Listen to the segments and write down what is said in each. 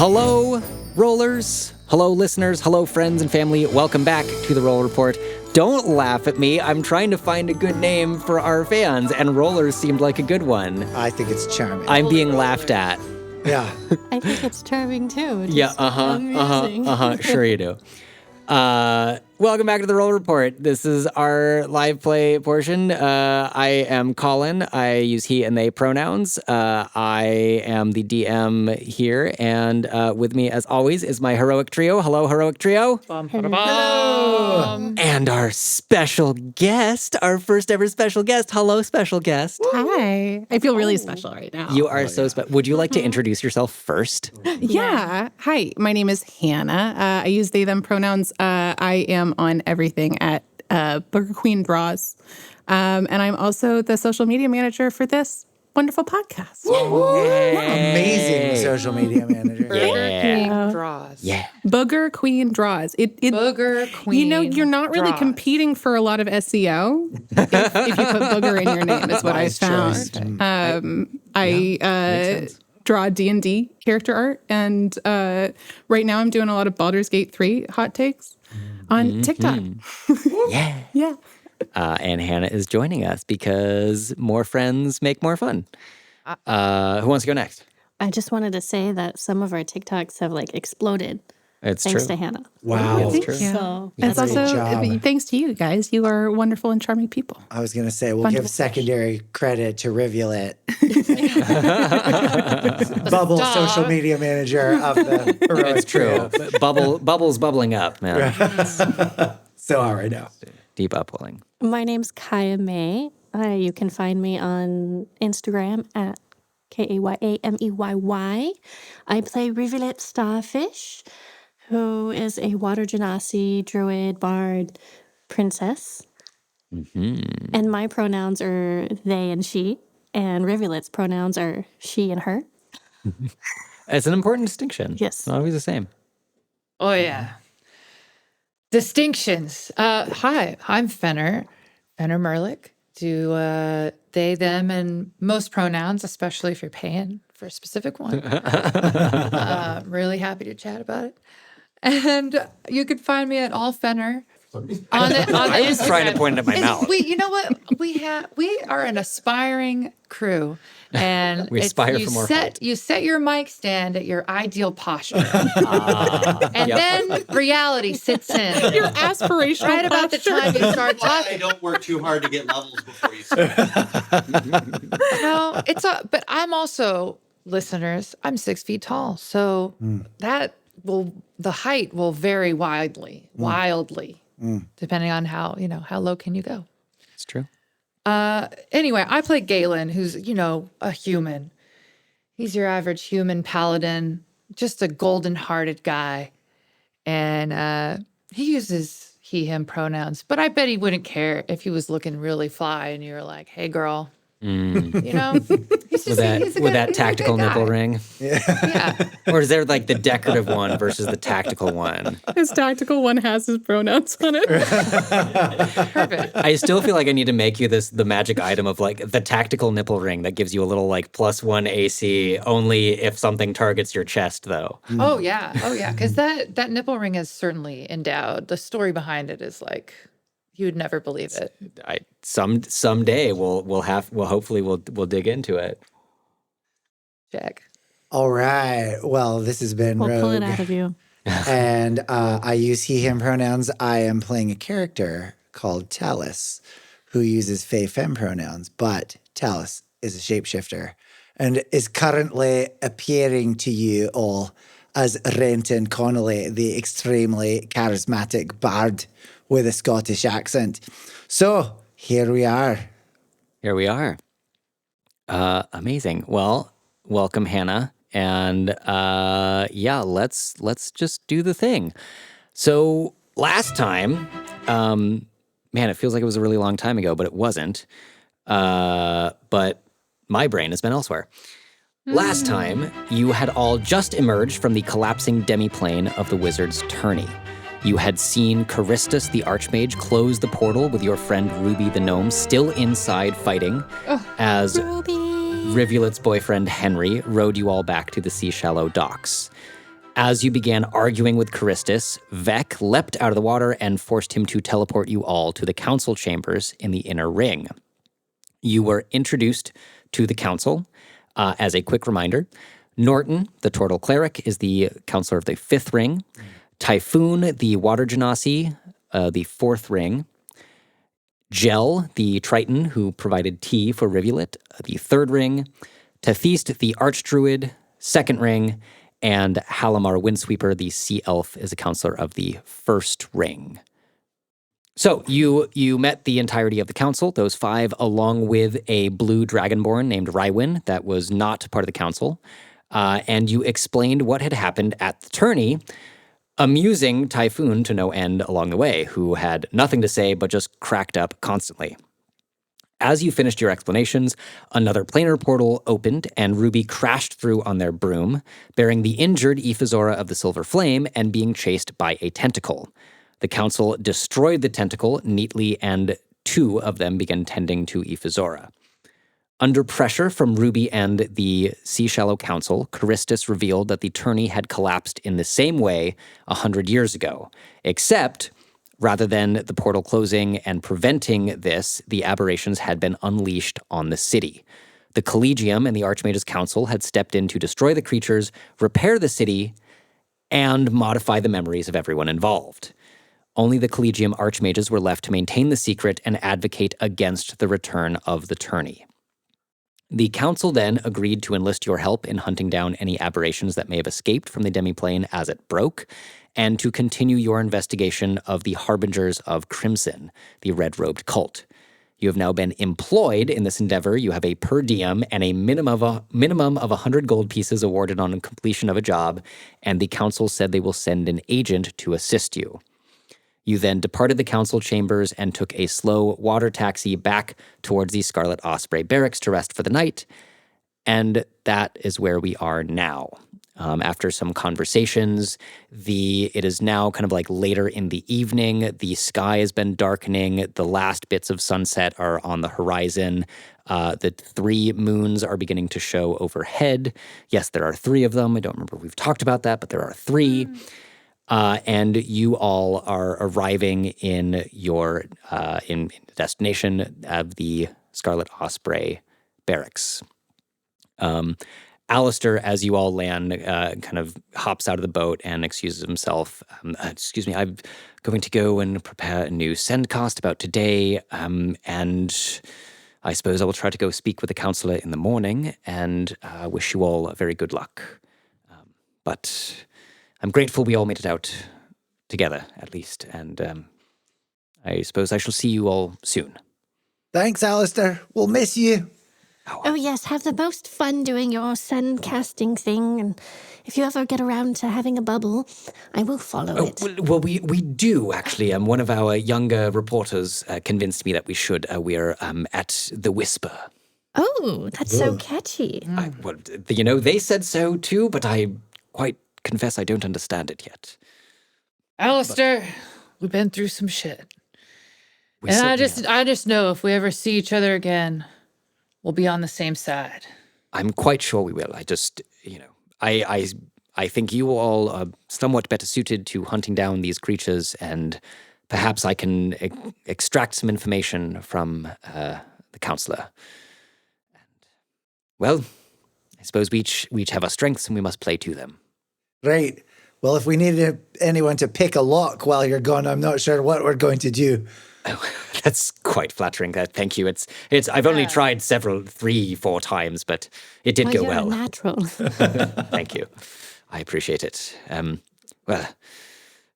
Hello, rollers. Hello, listeners. Hello, friends and family. Welcome back to the Roll Report. Don't laugh at me. I'm trying to find a good name for our fans, and rollers seemed like a good one. I think it's charming. I'm being laughed at. Yeah. I think it's charming too. Sure you do. Welcome back to the Roll Report. This is our live play portion. I am Colin. I use he and they pronouns. I am the DM here, and with me, as always, is my heroic trio. Hello, heroic trio. Hello. And our special guest, our first ever special guest. Hello, special guest. Hi. I feel really special right now. You are so special. Would you like to introduce yourself first? Yeah. Hi, my name is Hannah. I use they, them pronouns. I am on everything at Burger Queen Draws. And I'm also the social media manager for this wonderful podcast. Amazing social media manager. Yeah. Draws. Yeah. Booger Queen Draws. Booger Queen. You know, you're not really Draws. competing for a lot of SEO if you put booger in your name, is what I Nice found. choice. I draw D&D character art, and right now I'm doing a lot of Baldur's Gate 3 hot takes on TikTok. Yeah. Yeah. And Hannah is joining us because more friends make more fun. Who wants to go next? I just wanted to say that some of our TikToks have exploded It's thanks true. to Hannah. Wow. Thank true. you. So It's Great also job. thanks to you guys. You are wonderful and charming people. I was going to say, we'll give Wonderful. secondary credit to Rivulet. Bubble social media manager of the heroic It's true. trio. Bubbles bubbling up, man. So hot right now. Deep upwelling. my name's Kaya May. You can find me on Instagram at KAYAMEYY. I play Rivulet Starfish, who is a water genasi, druid, bard, princess. Mm-hmm. And my pronouns are they and she, and Rivulet's pronouns are she and her. It's an important distinction. Yes. It's not always the same. Oh, yeah. Distinctions. Hi, I'm Fenner Merlick. Do they, them, and most pronouns, especially if you're paying for a specific one. Really happy to chat about it. And you can find me at all Fenner. On the I was trying to Instagram. point it at my mouth. You know what? We are an aspiring crew, and We aspire for more height. You set your mic stand at your ideal posture, and then reality sits in. Your aspirational Right about the posture. time you start I talking. don't work too hard to get levels before you start. No, but I'm also, listeners, I'm 6 feet tall, so the height will vary wildly, depending on how low can you go. It's true. Anyway, I play Galen, who's, a human. He's your average human paladin, just a golden-hearted guy. And he uses he, him pronouns. But I bet he wouldn't care if he was looking really fly and you were like, hey, girl. He's With that tactical nipple ring. Yeah. Or is there the decorative one versus the tactical one? His tactical one has his pronouns on it. Perfect. I still feel like I need to make you the magic item of the tactical nipple ring that gives you a little +1 AC only if something targets your chest though. Oh, yeah. Because that nipple ring is certainly endowed. The story behind it is you would never believe it. Someday we'll hopefully dig into it. Check. All right. Well, this has been We'll pull it Rogue. out of you. And I use he, him pronouns. I am playing a character called Talus who uses Fey Femme pronouns, but Talus is a shapeshifter and is currently appearing to you all as Renton Connolly, the extremely charismatic bard with a Scottish accent. So here we are. Here we are. Amazing. Well, welcome, Hannah. And let's just do the thing. So last time, man, it feels like it was a really long time ago, but it wasn't. But my brain has been elsewhere. Last time, you had all just emerged from the collapsing demiplane of the wizard's tourney. You had seen Charistus the Archmage close the portal with your friend Ruby the Gnome still inside fighting as Ruby. Rivulet's boyfriend Henry rowed you all back to the Sea Shallow docks. As you began arguing with Charistus, Vec leapt out of the water and forced him to teleport you all to the council chambers in the inner ring. You were introduced to the council. As a quick reminder, Norton, the Turtle Cleric, is the counselor of the 5th ring. Typhoon, the Water Genasi, the 4th ring. Gel, the Triton, who provided tea for Rivulet, the 3rd ring. Tethist, the Archdruid, 2nd ring. And Halamar Windsweeper, the Sea Elf, is a counselor of the 1st ring. So you met the entirety of the council, those 5, along with a blue dragonborn named Rywin that was not part of the council. And you explained what had happened at the tourney, amusing Typhoon to no end along the way, who had nothing to say but just cracked up constantly. As you finished your explanations, another planar portal opened and Ruby crashed through on their broom, bearing the injured Ephazora of the Silver Flame and being chased by a tentacle. The council destroyed the tentacle neatly and 2 of them began tending to Ephazora. Under pressure from Ruby and the Sea Shallow Council, Charistus revealed that the tourney had collapsed in the same way 100 years ago, except rather than the portal closing and preventing this, the aberrations had been unleashed on the city. The Collegium and the Archmage's Council had stepped in to destroy the creatures, repair the city, and modify the memories of everyone involved. Only the Collegium Archmages were left to maintain the secret and advocate against the return of the tourney. The council then agreed to enlist your help in hunting down any aberrations that may have escaped from the demiplane as it broke, and to continue your investigation of the Harbingers of Crimson, the red-robed cult. You have now been employed in this endeavor. You have a per diem and a minimum of 100 gold pieces awarded on completion of a job, and the council said they will send an agent to assist you. You then departed the council chambers and took a slow water taxi back towards the Scarlet Osprey barracks to rest for the night, and that is where we are now. After some conversations, it is now kind of like later in the evening. The sky has been darkening. The last bits of sunset are on the horizon. The 3 moons are beginning to show overhead. Yes, there are 3 of them. I don't remember if we've talked about that, but there are 3. And you all are arriving in your in the destination of the Scarlet Osprey barracks. Alistair, as you all land, kind of hops out of the boat and excuses himself. Excuse me, I'm going to go and prepare a new sendcast about today, and I suppose I will try to go speak with the counselor in the morning, and wish you all very good luck. But I'm grateful we all made it out together, at least, and I suppose I shall see you all soon. Thanks, Alistair. We'll miss you. Oh, yes, have the most fun doing your sun casting thing, and if you ever get around to having a bubble, I will follow it. Well, we do, actually. One of our younger reporters convinced me that we should. We're at the Whisper. Oh, that's so catchy. They said so too, but I quite confess I don't understand it yet. Alistair, we've been through some shit. And I just know if we ever see each other again, we'll be on the same side. I'm quite sure we will. I just, I think you all are somewhat better suited to hunting down these creatures, and perhaps I can extract some information from the counselor. And, well, I suppose we each have our strengths, and we must play to them. Right. Well, if we needed anyone to pick a lock while you're gone, I'm not sure what we're going to do. Oh, that's quite flattering. Thank you. I've only tried 3-4 times, but it did go you're well. A natural. Thank you. I appreciate it. Well,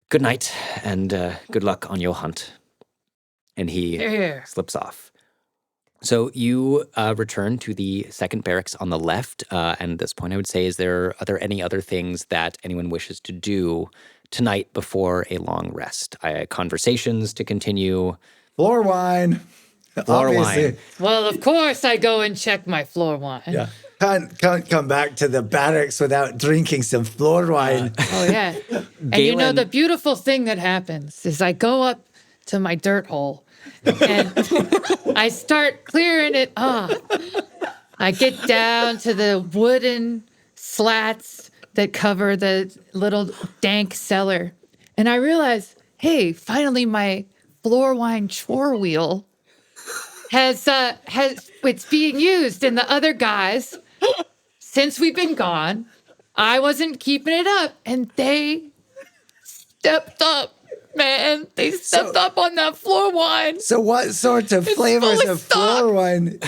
good night and good luck on your hunt. And he slips off. So you return to the second barracks on the left, and at this point, I would say, are there any other things that anyone wishes to do tonight before a long rest? Conversations to continue. Floor wine. Floor Obviously. wine. Well, of course I go and check my floor wine. Yeah. Can't come back to the barracks without drinking some floor wine. Oh, yeah. And you know, the beautiful thing that happens is I go up to my dirt hole and I start clearing it off. I get down to the wooden slats that cover the little dank cellar. And I realized, hey, finally my floor wine chore wheel has it's being used. And the other guys, since we've been gone, I wasn't keeping it up, and they stepped up. Man, they stepped up on that floor wine. So what sorts of flavors fully of stocked. floor wine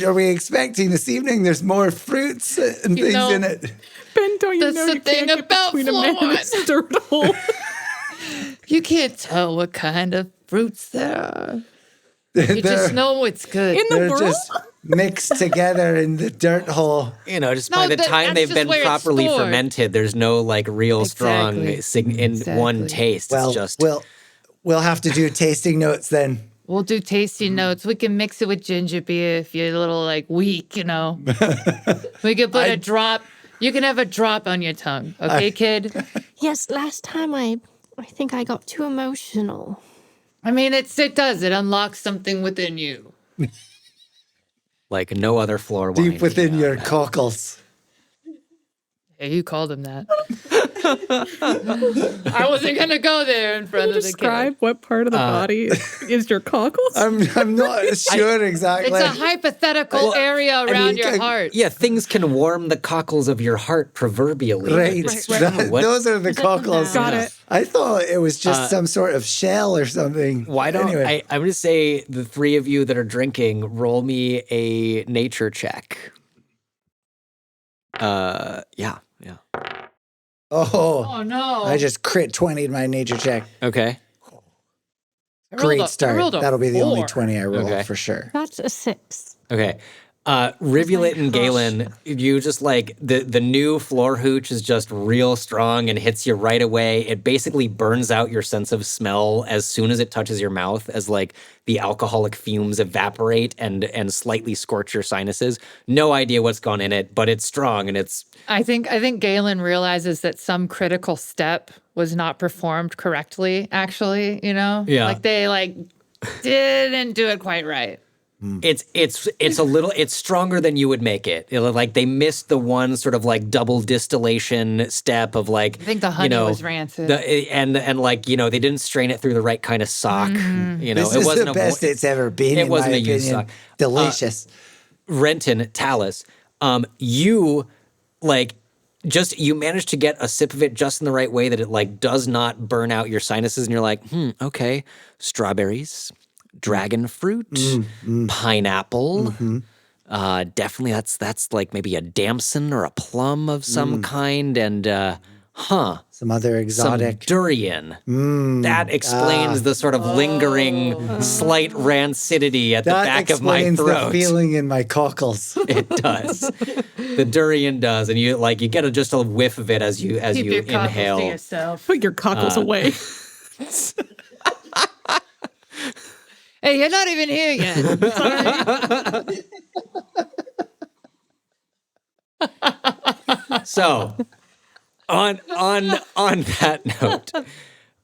are we expecting this evening? There's more fruits and You things know, in it. Ben, don't you That's know the you thing can't get about between a man and Florida. his dirt hole? You can't tell what kind of fruits there are. You They're, just know it's good. In the they're world? just mixed together in the dirt hole. Just No, by the that's time they've just been where it's properly stored. fermented, there's no like real strong in one Exactly. taste. Well, It's just we'll have to do tasting notes then. We'll do tasting notes. We can mix it with ginger beer if you're a little like weak, you know. We could put a drop. You can have a drop on your tongue, okay, kid? Yes, last time I think I got too emotional. I mean, it does. It unlocks something within you. like no other floor wine. Deep within your cockles. Yeah, you called him that. I wasn't gonna go there in front Can you of the describe kid. what part of the body is your cockles? I'm not sure exactly. It's a hypothetical area around your heart. Yeah, things can warm the cockles of your heart proverbially. Right. It's That- true. What- those are the cockles. Got it. I thought it was just some sort of shell or something. Why don't anyway. I'm going to say the three of you that are drinking, roll me a nature check. Yeah. Oh, no. I just crit 20'd my nature check. Okay. Great start. That'll be the only 4. 20 I roll Okay. for sure. That's a 6. Okay. Rivulet and Galen, you just like the new floor hooch is just real strong and hits you right away. It basically burns out your sense of smell as soon as it touches your mouth, as like the alcoholic fumes evaporate and slightly scorch your sinuses. No idea what's gone in it, but it's strong and it's I think Galen realizes that some critical step was not performed correctly, actually, you know? Yeah. Like they didn't do it quite right. it's stronger than you would make it. Like they missed the one sort of like double distillation step of like I think the honey was rancid. and like they didn't strain it through the right kind of sock. This it is wasn't the best it's ever been. it in wasn't my a used opinion. sock. Delicious. Renton, Talus, you like just you managed to get a sip of it just in the right way that it like does not burn out your sinuses, and you're like, okay, strawberries, dragon fruit, pineapple. Definitely, that's like maybe a damson or a plum of some kind, and Some other some exotic. durian. That explains the sort of lingering, slight rancidity at the that back of my explains throat. the feeling in my cockles. It does. The durian does, and you get just a whiff of it as you Keep your cockles inhale. to yourself. Put your cockles away. Hey, you're not even here yet. So, on that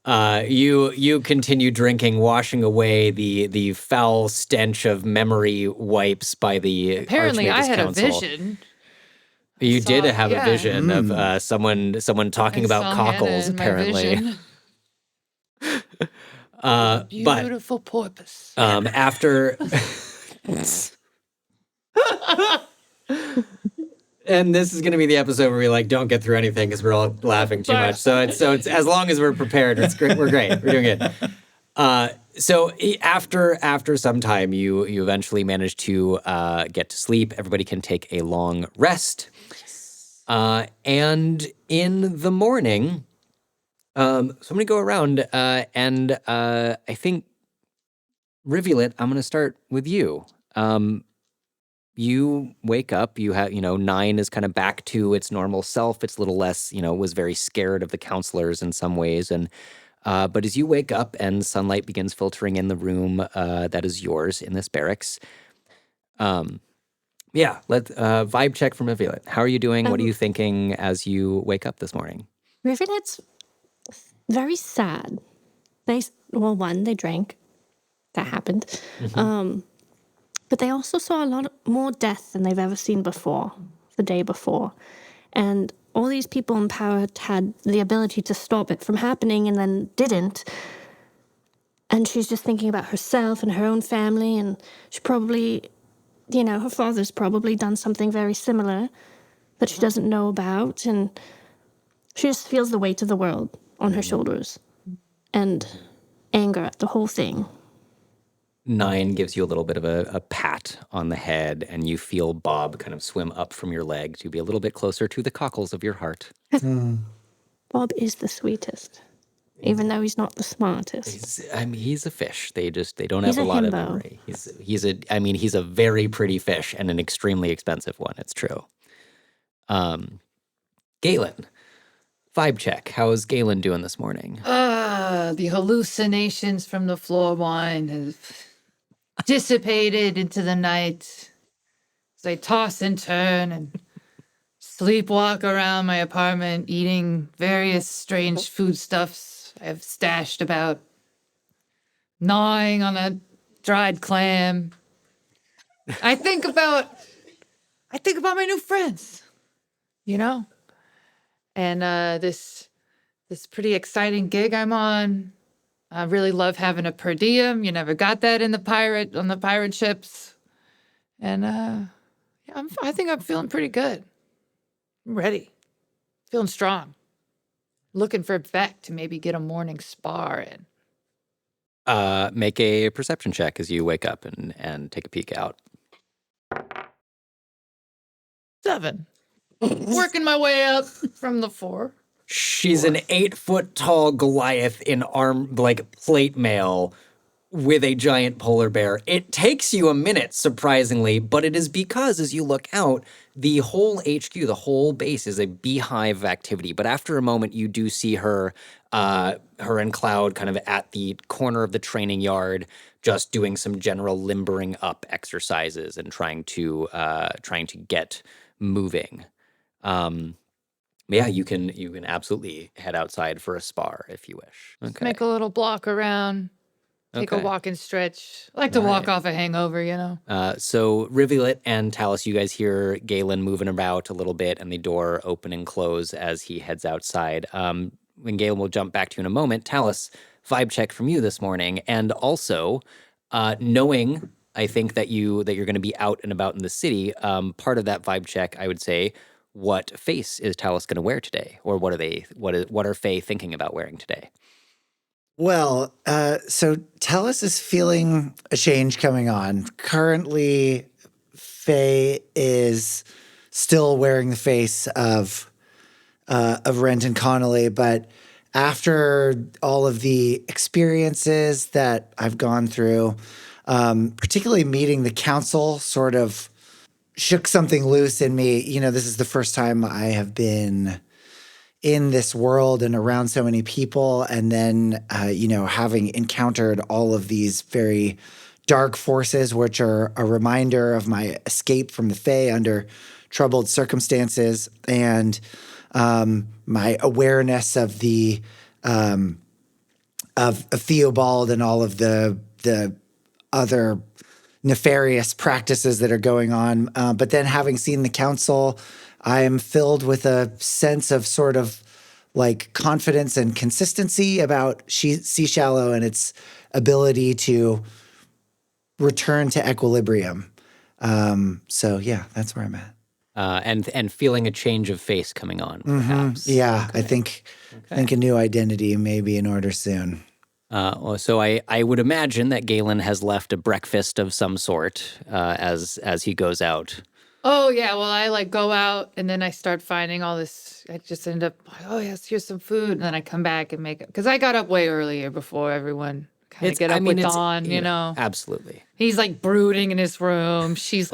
note, you continue drinking, washing away the foul stench of memory wipes by the Apparently, I Archmage's had Council. a vision. You did Saw- have yeah. a vision of someone talking I about saw Hannah cockles, in my apparently. vision. But Beautiful porpoise. after. And this is going to be the episode where we like don't get through anything because we're all laughing too much. So it's as long as we're prepared, it's great. We're great. We're doing good. So after some time, you eventually manage to get to sleep. Everybody can take a long rest. And in the morning, so I'm going to go around and I think Rivulet, I'm going to start with you. You wake up, you have, 9 is kind of back to its normal self. It's a little less, was very scared of the counselors in some ways. And, but as you wake up and sunlight begins filtering in the room that is yours in this barracks, vibe check from Rivulet. How are you doing? What are you thinking as you wake up this morning? Rivulet's very sad. They drank. That happened. But they also saw a lot more death than they've ever seen before, the day before. And all these people in power had the ability to stop it from happening and then didn't. And she's just thinking about herself and her own family, and she probably, her father's probably done something very similar that she doesn't know about, and she just feels the weight of the world on her shoulders and anger at the whole thing. 9 gives you a little bit of a pat on the head, and you feel Bob kind of swim up from your leg to be a little bit closer to the cockles of your heart. Bob is the sweetest, even though he's not the smartest. He's a fish. They don't He's have a a lot of himbo. memory. He's a very pretty fish and an extremely expensive one. It's true. Galen, vibe check. How is Galen doing this morning? The hallucinations from the floor wine have dissipated into the night as I toss and turn and sleepwalk around my apartment, eating various strange foodstuffs I have stashed about, gnawing on a dried clam. I think about my new friends, and this pretty exciting gig I'm on. I really love having a per diem. You never got that on the pirate ships. And I think I'm feeling pretty good. I'm ready. Feeling strong. Looking for Beck to maybe get a morning spar in. Make a perception check as you wake up and take a peek out. 7. Working my way up from the 4. She's an 8-foot-tall Goliath in plate mail with a giant polar bear. It takes you a minute, surprisingly, but it is because as you look out, the whole HQ, the whole base is a beehive of activity. But after a moment, you do see her and Cloud kind of at the corner of the training yard, just doing some general limbering up exercises and trying to get moving. Yeah, you can absolutely head outside for a spar if you wish. Just make a little block around. Take a walk and stretch. I like to walk off a hangover, So Rivulet and Talus, you guys hear Galen moving about a little bit and the door open and close as he heads outside. When Galen will jump back to you in a moment. Talus, vibe check from you this morning. And also, knowing, I think, that you're going to be out and about in the city, part of that vibe check, I would say, what face is Talus going to wear today? Or what are Faye thinking about wearing today? Well, so Talus is feeling a change coming on. Currently, Faye is still wearing the face of Renton Connolly, but after all of the experiences that I've gone through, particularly meeting the council, sort of shook something loose in me. This is the first time I have been in this world and around so many people. And then, having encountered all of these very dark forces, which are a reminder of my escape from the Fae under troubled circumstances, and my awareness of the of Theobald and all of the other nefarious practices that are going on. But then having seen the council, I am filled with a sense of sort of like confidence and consistency about Sea Shallow and its ability to return to equilibrium. So yeah, that's where I'm at. And feeling a change of face coming on, perhaps. Yeah, okay. I think a new identity may be in order soon. So I would imagine that Galen has left a breakfast of some sort as he goes out. Oh, yeah. Well, I go out and then I start finding all this. I just end up oh, yes, here's some food. And then I come back and make it. Because I got up way earlier before everyone kind of get up with Dawn, Absolutely. He's brooding in his room. She's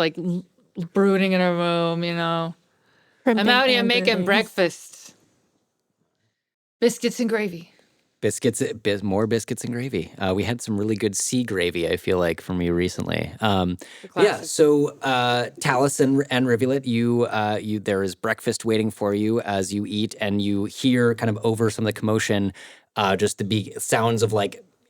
brooding in her room, I'm out here making breakfast. Biscuits and gravy. More biscuits and gravy. We had some really good sea gravy, I feel like, from you recently. So Talus and Rivulet, you there is breakfast waiting for you as you eat, and you hear kind of over some of the commotion, just the big sounds of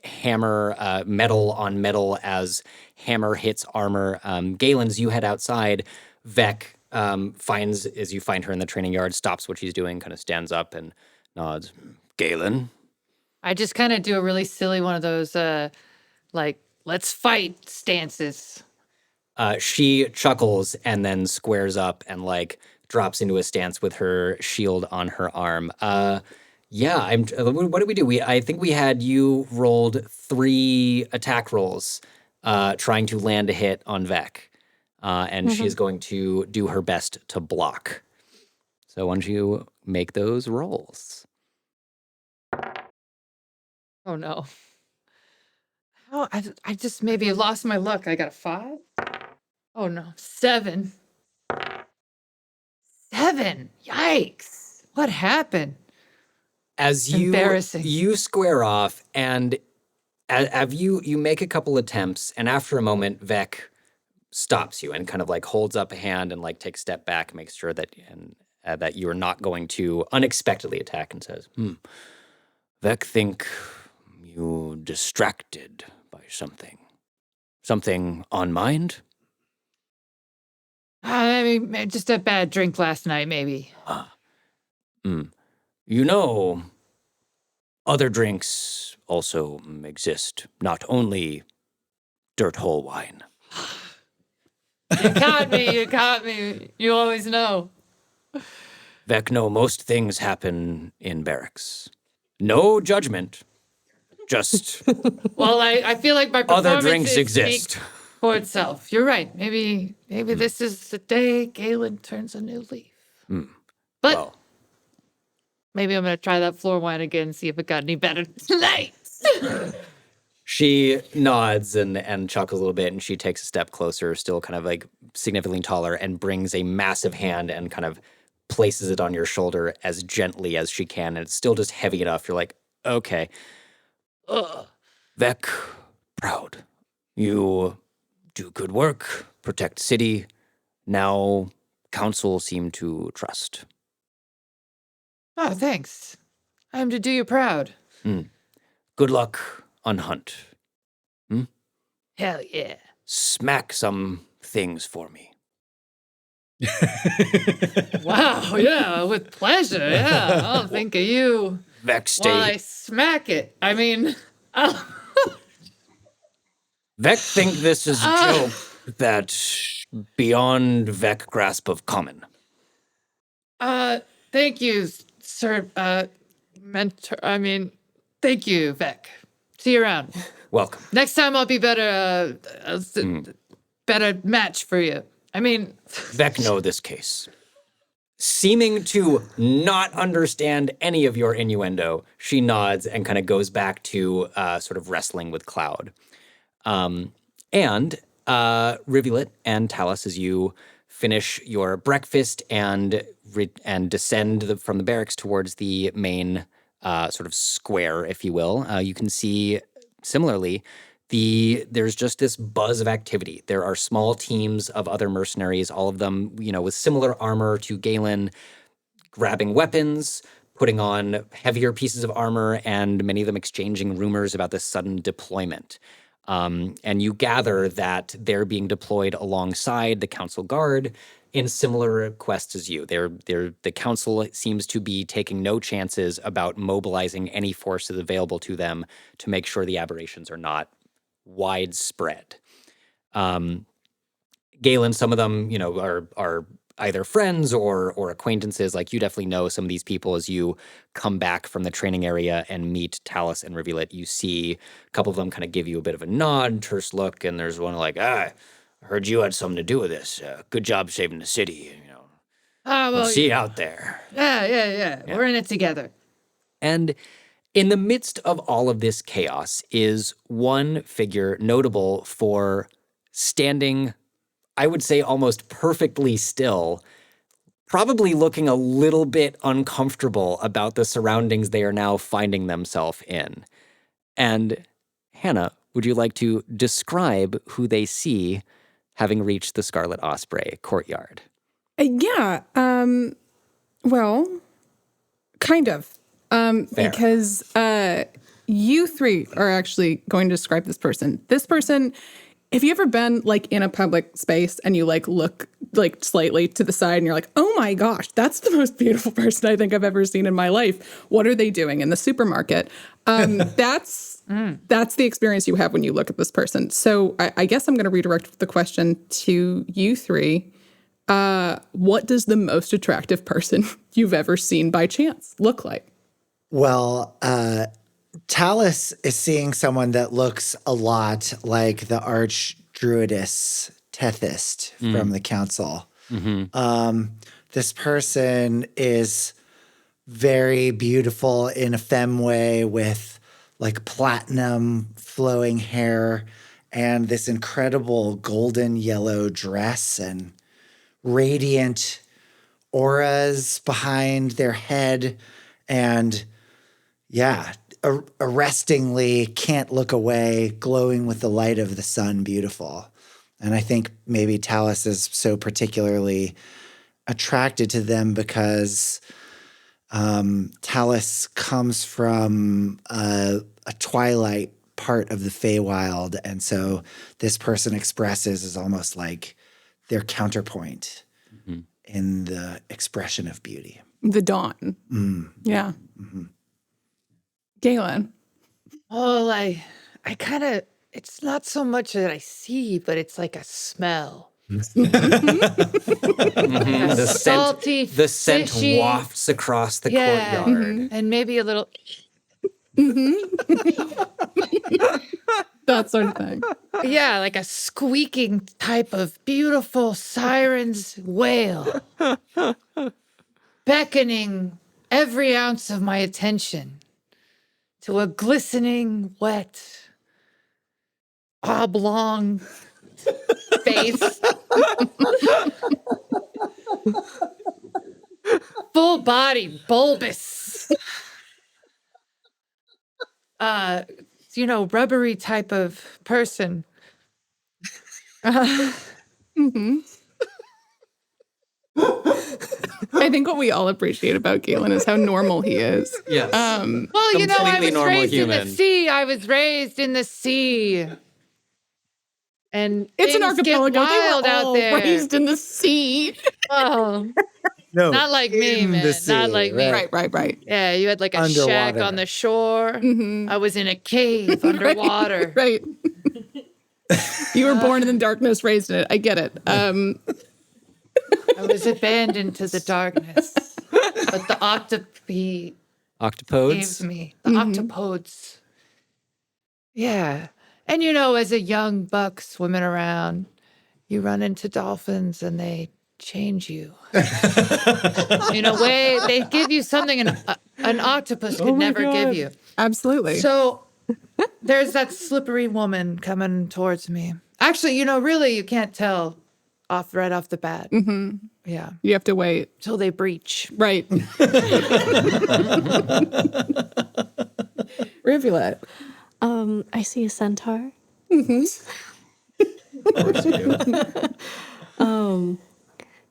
hammer, metal on metal as hammer hits armor. Galen, as you head outside, Vec finds, as you find her in the training yard, stops what she's doing, kind of stands up and nods. Galen? I just kind of do a really silly one of those, like, let's fight stances. She chuckles and then squares up and like drops into a stance with her shield on her arm. Yeah, what did we do? I think we had you rolled 3 attack rolls, trying to land a hit on Vec, and she is going to do her best to block. So why don't you make those rolls? Oh no. Oh, I just maybe lost my luck. I got a 5. Oh no, 7. 7. Yikes. What happened? As you Embarrassing. you square off, and as you make a couple attempts, and after a moment, Vec stops you and kind of like holds up a hand and like takes a step back, makes sure that that you are not going to unexpectedly attack, and says, Vec, think you distracted by something on mind? I mean, just a bad drink last night, maybe. You know, other drinks also exist, not only dirt hole wine. You caught me. You caught me. You always know. Vec, no, most things happen in barracks. No judgment, just Well, I feel like my performance other drinks speaks exist. for itself. You're right. Maybe this is the day Galen turns a new leaf. But Well, maybe I'm gonna try that floor wine again and see if it got any better tonight. she nods and chuckles a little bit, and she takes a step closer, still kind of like significantly taller, and brings a massive hand and kind of places it on your shoulder as gently as she can, and it's still just heavy enough. You're like, okay. Vec, proud. You do good work, protect city. Now, council seem to trust. Oh, thanks. I'm to do you proud. Good luck on hunt. Hell yeah. Smack some things for me. Wow, yeah, with pleasure. Yeah, I'll think of you Vec, stay. while I smack it. I mean, Vec think this is a joke that beyond Vec grasp of common. thank you, sir. Mentor. I mean, thank you, Vec. See you around. Welcome. Next time I'll be better. Better match for you. I mean, Vec know this case. Seeming to not understand any of your innuendo, she nods and kind of goes back to sort of wrestling with Cloud. And Rivulet and Talus, as you finish your breakfast and descend from the barracks towards the main sort of square, if you will, you can see similarly there's just this buzz of activity. There are small teams of other mercenaries, all of them, with similar armor to Galen, grabbing weapons, putting on heavier pieces of armor, and many of them exchanging rumors about this sudden deployment. And you gather that they're being deployed alongside the council guard in similar quests as you. The council seems to be taking no chances about mobilizing any forces available to them to make sure the aberrations are not widespread. Galen, some of them, are either friends or acquaintances. Like, you definitely know some of these people as you come back from the training area and meet Talus and Rivulet. You see a couple of them kind of give you a bit of a nod, terse look, and there's one like, I heard you had something to do with this. Good job saving the city. We'll see you out there. Yeah. We're in it together. And in the midst of all of this chaos is one figure notable for standing, I would say, almost perfectly still, probably looking a little bit uncomfortable about the surroundings they are now finding themselves in. And Hannah, would you like to describe who they see having reached the Scarlet Osprey courtyard? Yeah. Well, kind of. Because you three are actually going to describe this person. This person, have you ever been like in a public space and you like look like slightly to the side and you're like, oh my gosh, that's the most beautiful person I think I've ever seen in my life. What are they doing in the supermarket? That's the experience you have when you look at this person. So I guess I'm going to redirect the question to you three. What does the most attractive person you've ever seen by chance look like? Well, Talus is seeing someone that looks a lot like the Archdruidess Tethys from the council. This person is very beautiful in a femme way with like platinum flowing hair and this incredible golden yellow dress and radiant auras behind their head and arrestingly can't look away, glowing with the light of the sun, beautiful. And I think maybe Talus is so particularly attracted to them because Talus comes from a twilight part of the Feywild, and so this person expresses as almost like their counterpoint in the expression of beauty. The dawn. Yeah. Galen. Oh, I kind of, it's not so much that I see, but it's like a smell. The salty, scent fishy, wafts across the courtyard. and maybe a little. That sort of thing. Yeah, like a squeaking type of beautiful siren's wail, beckoning every ounce of my attention to a glistening, wet, oblong face. Full body, bulbous. Rubbery type of person. I think what we all appreciate about Galen is how normal he is. Yes. Well, I Completely was normal raised human. in the sea. I was raised in the sea. And It's an things get archipelago. They wild were out all there. raised in the sea. Oh, No, not like me, in the man. sea, Not like me. Right. Yeah, you had like a shack Underwater. on the shore. I was in a cave underwater. Right. You were born in the darkness, raised in it. I get it. I was abandoned to the darkness. But the octopi Octopodes? gave me. The octopodes. Yeah. And as a young buck swimming around, you run into dolphins and they change you. In a way, they give you something an octopus could never give you. Absolutely. So there's that slippery woman coming towards me. Actually, really, you can't tell right off the bat. Yeah. You have to wait. Till they breach. Right. Rivulet. I see a centaur.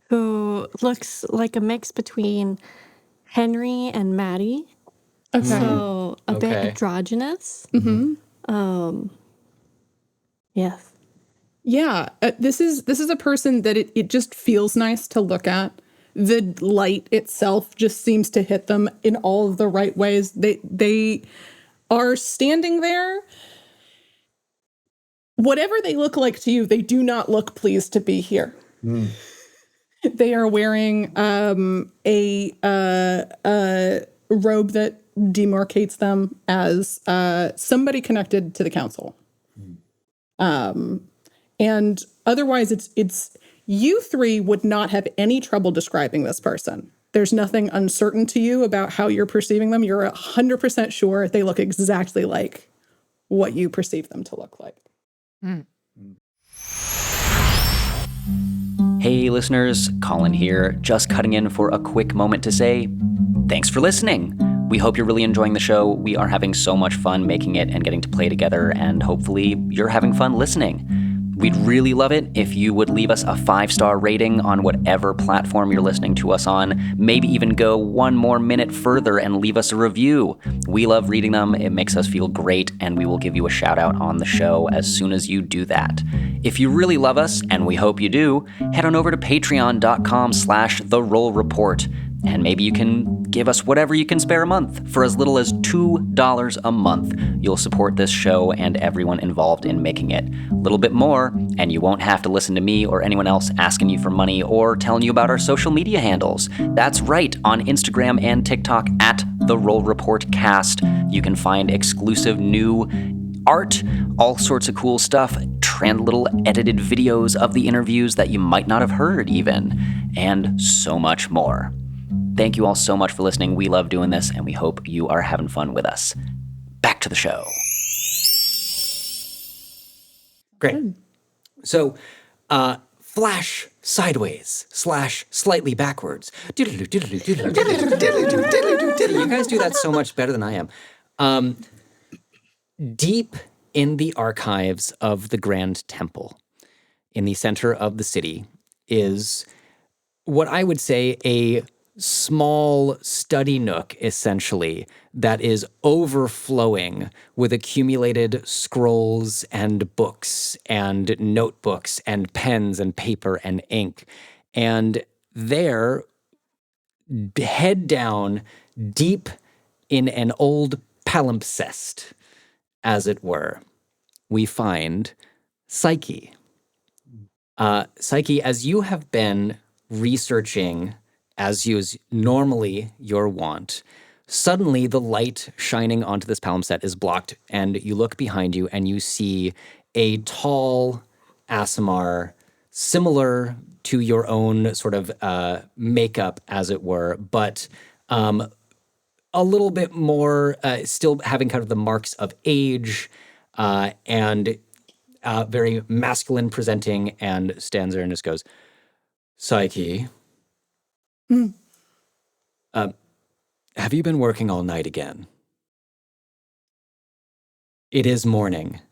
Who looks like a mix between Henry and Maddie. Okay. So a bit Okay. androgynous. Yes. Yeah, this is a person that it just feels nice to look at. The light itself just seems to hit them in all of the right ways. They are standing there. Whatever they look like to you, they do not look pleased to be here. They are wearing a robe that demarcates them as somebody connected to the council. And otherwise, it's you three would not have any trouble describing this person. There's nothing uncertain to you about how you're perceiving them. You're 100% sure they look exactly like what you perceive them to look like. Hey listeners, Colin here, just cutting in for a quick moment to say thanks for listening. We hope you're really enjoying the show. We are having so much fun making it and getting to play together, and hopefully you're having fun listening. We'd really love it if you would leave us a 5-star rating on whatever platform you're listening to us on. Maybe even go one more minute further and leave us a review. We love reading them. It makes us feel great, and we will give you a shout out on the show as soon as you do that. If you really love us, and we hope you do, head on over to patreon.com/therollreport. And maybe you can give us whatever you can spare a month. For as little as $2 a month, you'll support this show and everyone involved in making it. A little bit more, and you won't have to listen to me or anyone else asking you for money or telling you about our social media handles. That's right, on Instagram and TikTok at The Roll Report Cast, you can find exclusive new art, all sorts of cool stuff, little edited videos of the interviews that you might not have heard even, and so much more. Thank you all so much for listening. We love doing this, and we hope you are having fun with us. Back to the show. Great. So, flash sideways / slightly backwards. You guys do that so much better than I am. Deep in the archives of the Grand Temple, in the center of the city, is what I would say a small study nook, essentially, that is overflowing with accumulated scrolls and books and notebooks and pens and paper and ink. And there, head down, deep in an old palimpsest, as it were, we find Psyche. Psyche, as you have been researching, as is normally your wont, suddenly the light shining onto this palimpsest is blocked, and you look behind you and you see a tall Aasimar, similar to your own sort of makeup, as it were, but a little bit more, still having kind of the marks of age, and very masculine presenting, and stands there and just goes, Psyche, have you been working all night again? It is morning.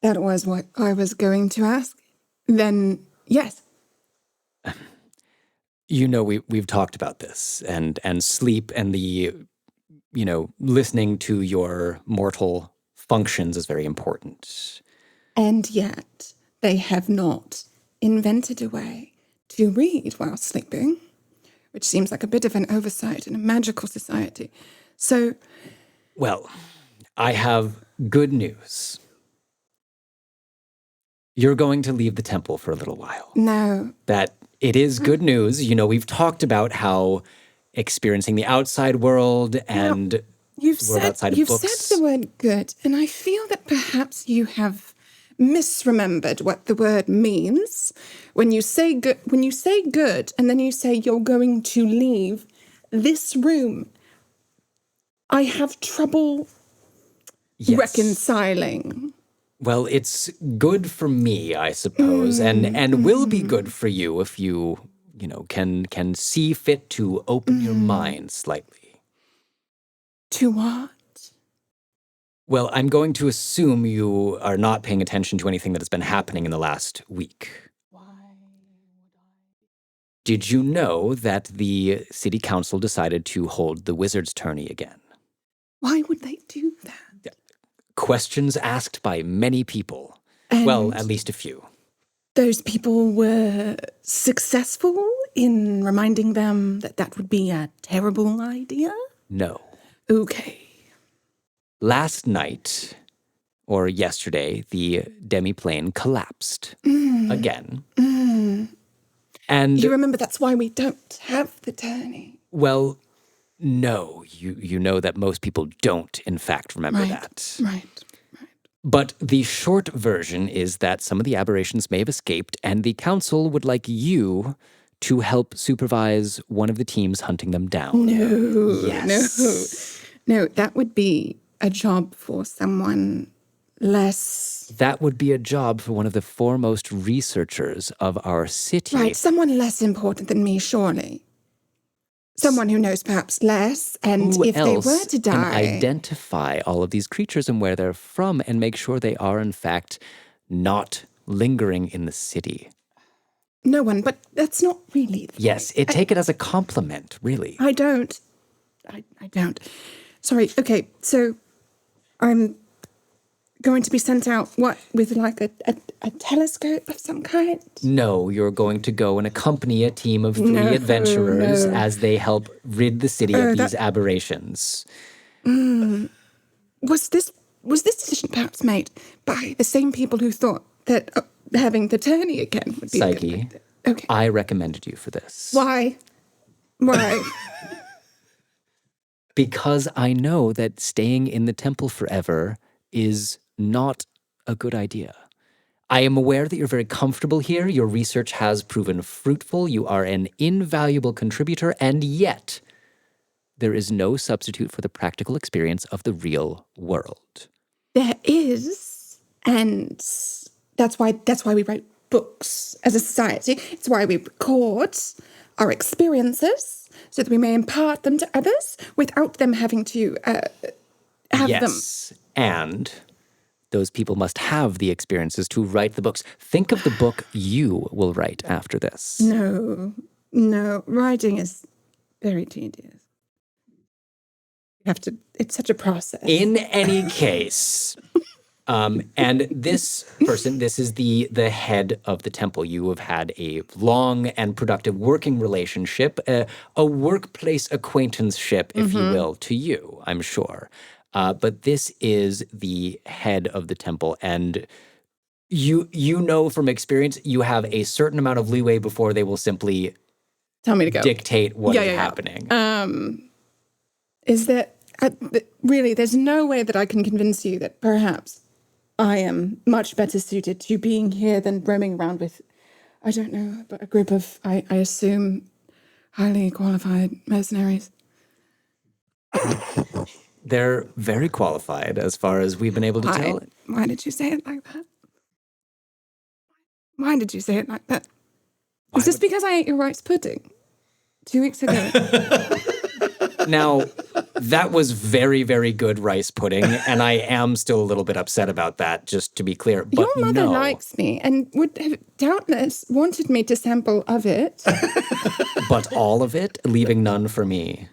That was what I was going to ask. Then, yes. You know, we've talked about this, and sleep and the, listening to your mortal functions is very important. And yet, they have not invented a way to read while sleeping, which seems like a bit of an oversight in a magical society. So... Well, I have good news. You're going to leave the temple for a little while. No. That it is good news. We've talked about how experiencing the outside world and world outside of books. You've said the word good, and I feel that perhaps you have misremembered what the word means. When you say good, and then you say you're going to leave this room, I have trouble reconciling. Well, it's good for me, I suppose, and will be good for you if you, can see fit to open your mind slightly. To what? Well, I'm going to assume you are not paying attention to anything that has been happening in the last week. Why would I? Did you know that the city council decided to hold the wizard's tourney again? Why would they do that? Questions asked by many people. And well, at least a few. Those people were successful in reminding them that that would be a terrible idea? No. Okay. Last night, or yesterday, the demiplane collapsed again. And you remember that's why we don't have the tourney. Well, no, you know that most people don't, in fact, remember that. Right. But the short version is that some of the aberrations may have escaped, and the council would like you to help supervise one of the teams hunting them down. No, that would be a job for someone less... That would be a job for one of the foremost researchers of our city. Right, someone less important than me, surely. Someone who knows perhaps less, and who if they were to die... can identify all of these creatures and where they're from and make sure they are, in fact, not lingering in the city. No one, but that's not really the Yes, take it as a compliment, really. I don't. I don't. Sorry, okay, so I'm going to be sent out, with like a telescope of some kind? No, you're going to go and accompany a team of 3 adventurers as they help rid the city of these aberrations. Was this decision perhaps made by the same people who thought that having the tourney again would be a good Psyche, idea? Okay. I recommended you for this. Why? Why? Because I know that staying in the temple forever is not a good idea. I am aware that you're very comfortable here. Your research has proven fruitful. You are an invaluable contributor, and yet there is no substitute for the practical experience of the real world. There is, and that's why we write books as a society. It's why we record our experiences so that we may impart them to others without them having to have them. Yes, and those people must have the experiences to write the books. Think of the book you will write after this. No, writing is very tedious. You have to, it's such a process. In any case, and this person, this is the head of the temple. You have had a long and productive working relationship, a workplace acquaintanceship, if you will, to you, I'm sure. But this is the head of the temple, and you know from experience, you have a certain amount of leeway before they will simply tell me to go. Dictate what is happening. Is that really? There's no way that I can convince you that perhaps I am much better suited to being here than roaming around with, I don't know, but a group of, I assume, highly qualified mercenaries. They're very qualified as far as we've been able to tell. Why did you say it like that? Why did you say it like that? Is this because I ate your rice pudding 2 weeks ago? Now, that was very, very good rice pudding, and I am still a little bit upset about that, just to be clear. But Your mother no. likes me and would have doubtless wanted me to sample of it. But all of it, leaving none for me.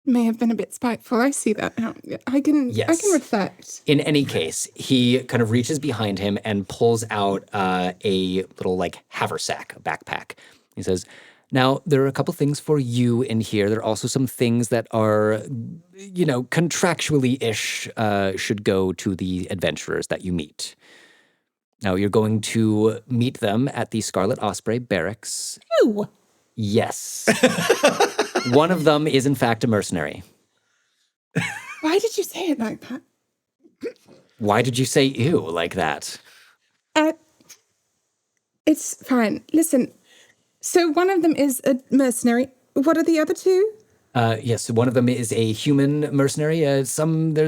May have been a bit spiteful. I see that now. I can reflect. In any case, he kind of reaches behind him and pulls out a little haversack, a backpack. He says, now, there are a couple things for you in here. There are also some things that are, contractually-ish should go to the adventurers that you meet. Now, you're going to meet them at the Scarlet Osprey Barracks. Ew. Yes. One of them is, in fact, a mercenary. Why did you say it like that? Why did you say ew like that? It's fine. Listen, so one of them is a mercenary. What are the other two? Yes, one of them is a human mercenary. There's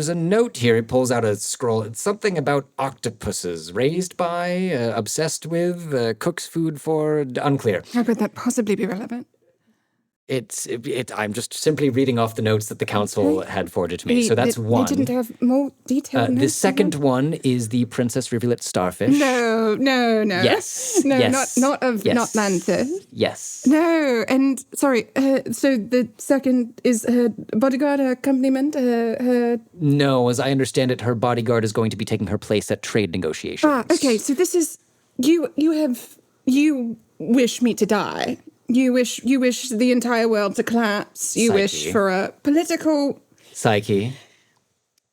a note here. It pulls out a scroll. It's something about octopuses. Raised by, obsessed with, cooks food for, unclear. How could that possibly be relevant? I'm just simply reading off the notes that the council had forwarded to me. So that's one. They didn't have more detail. The second one is the Princess Rivulet Starfish. No. Yes. No, yes. not Atlantis. Yes. No, and sorry, so the second is her bodyguard, her accompaniment, her... No, as I understand it, her bodyguard is going to be taking her place at trade negotiations. Okay, so this is... You wish me to die. You wish the entire world to collapse. You wish for a political... Psyche.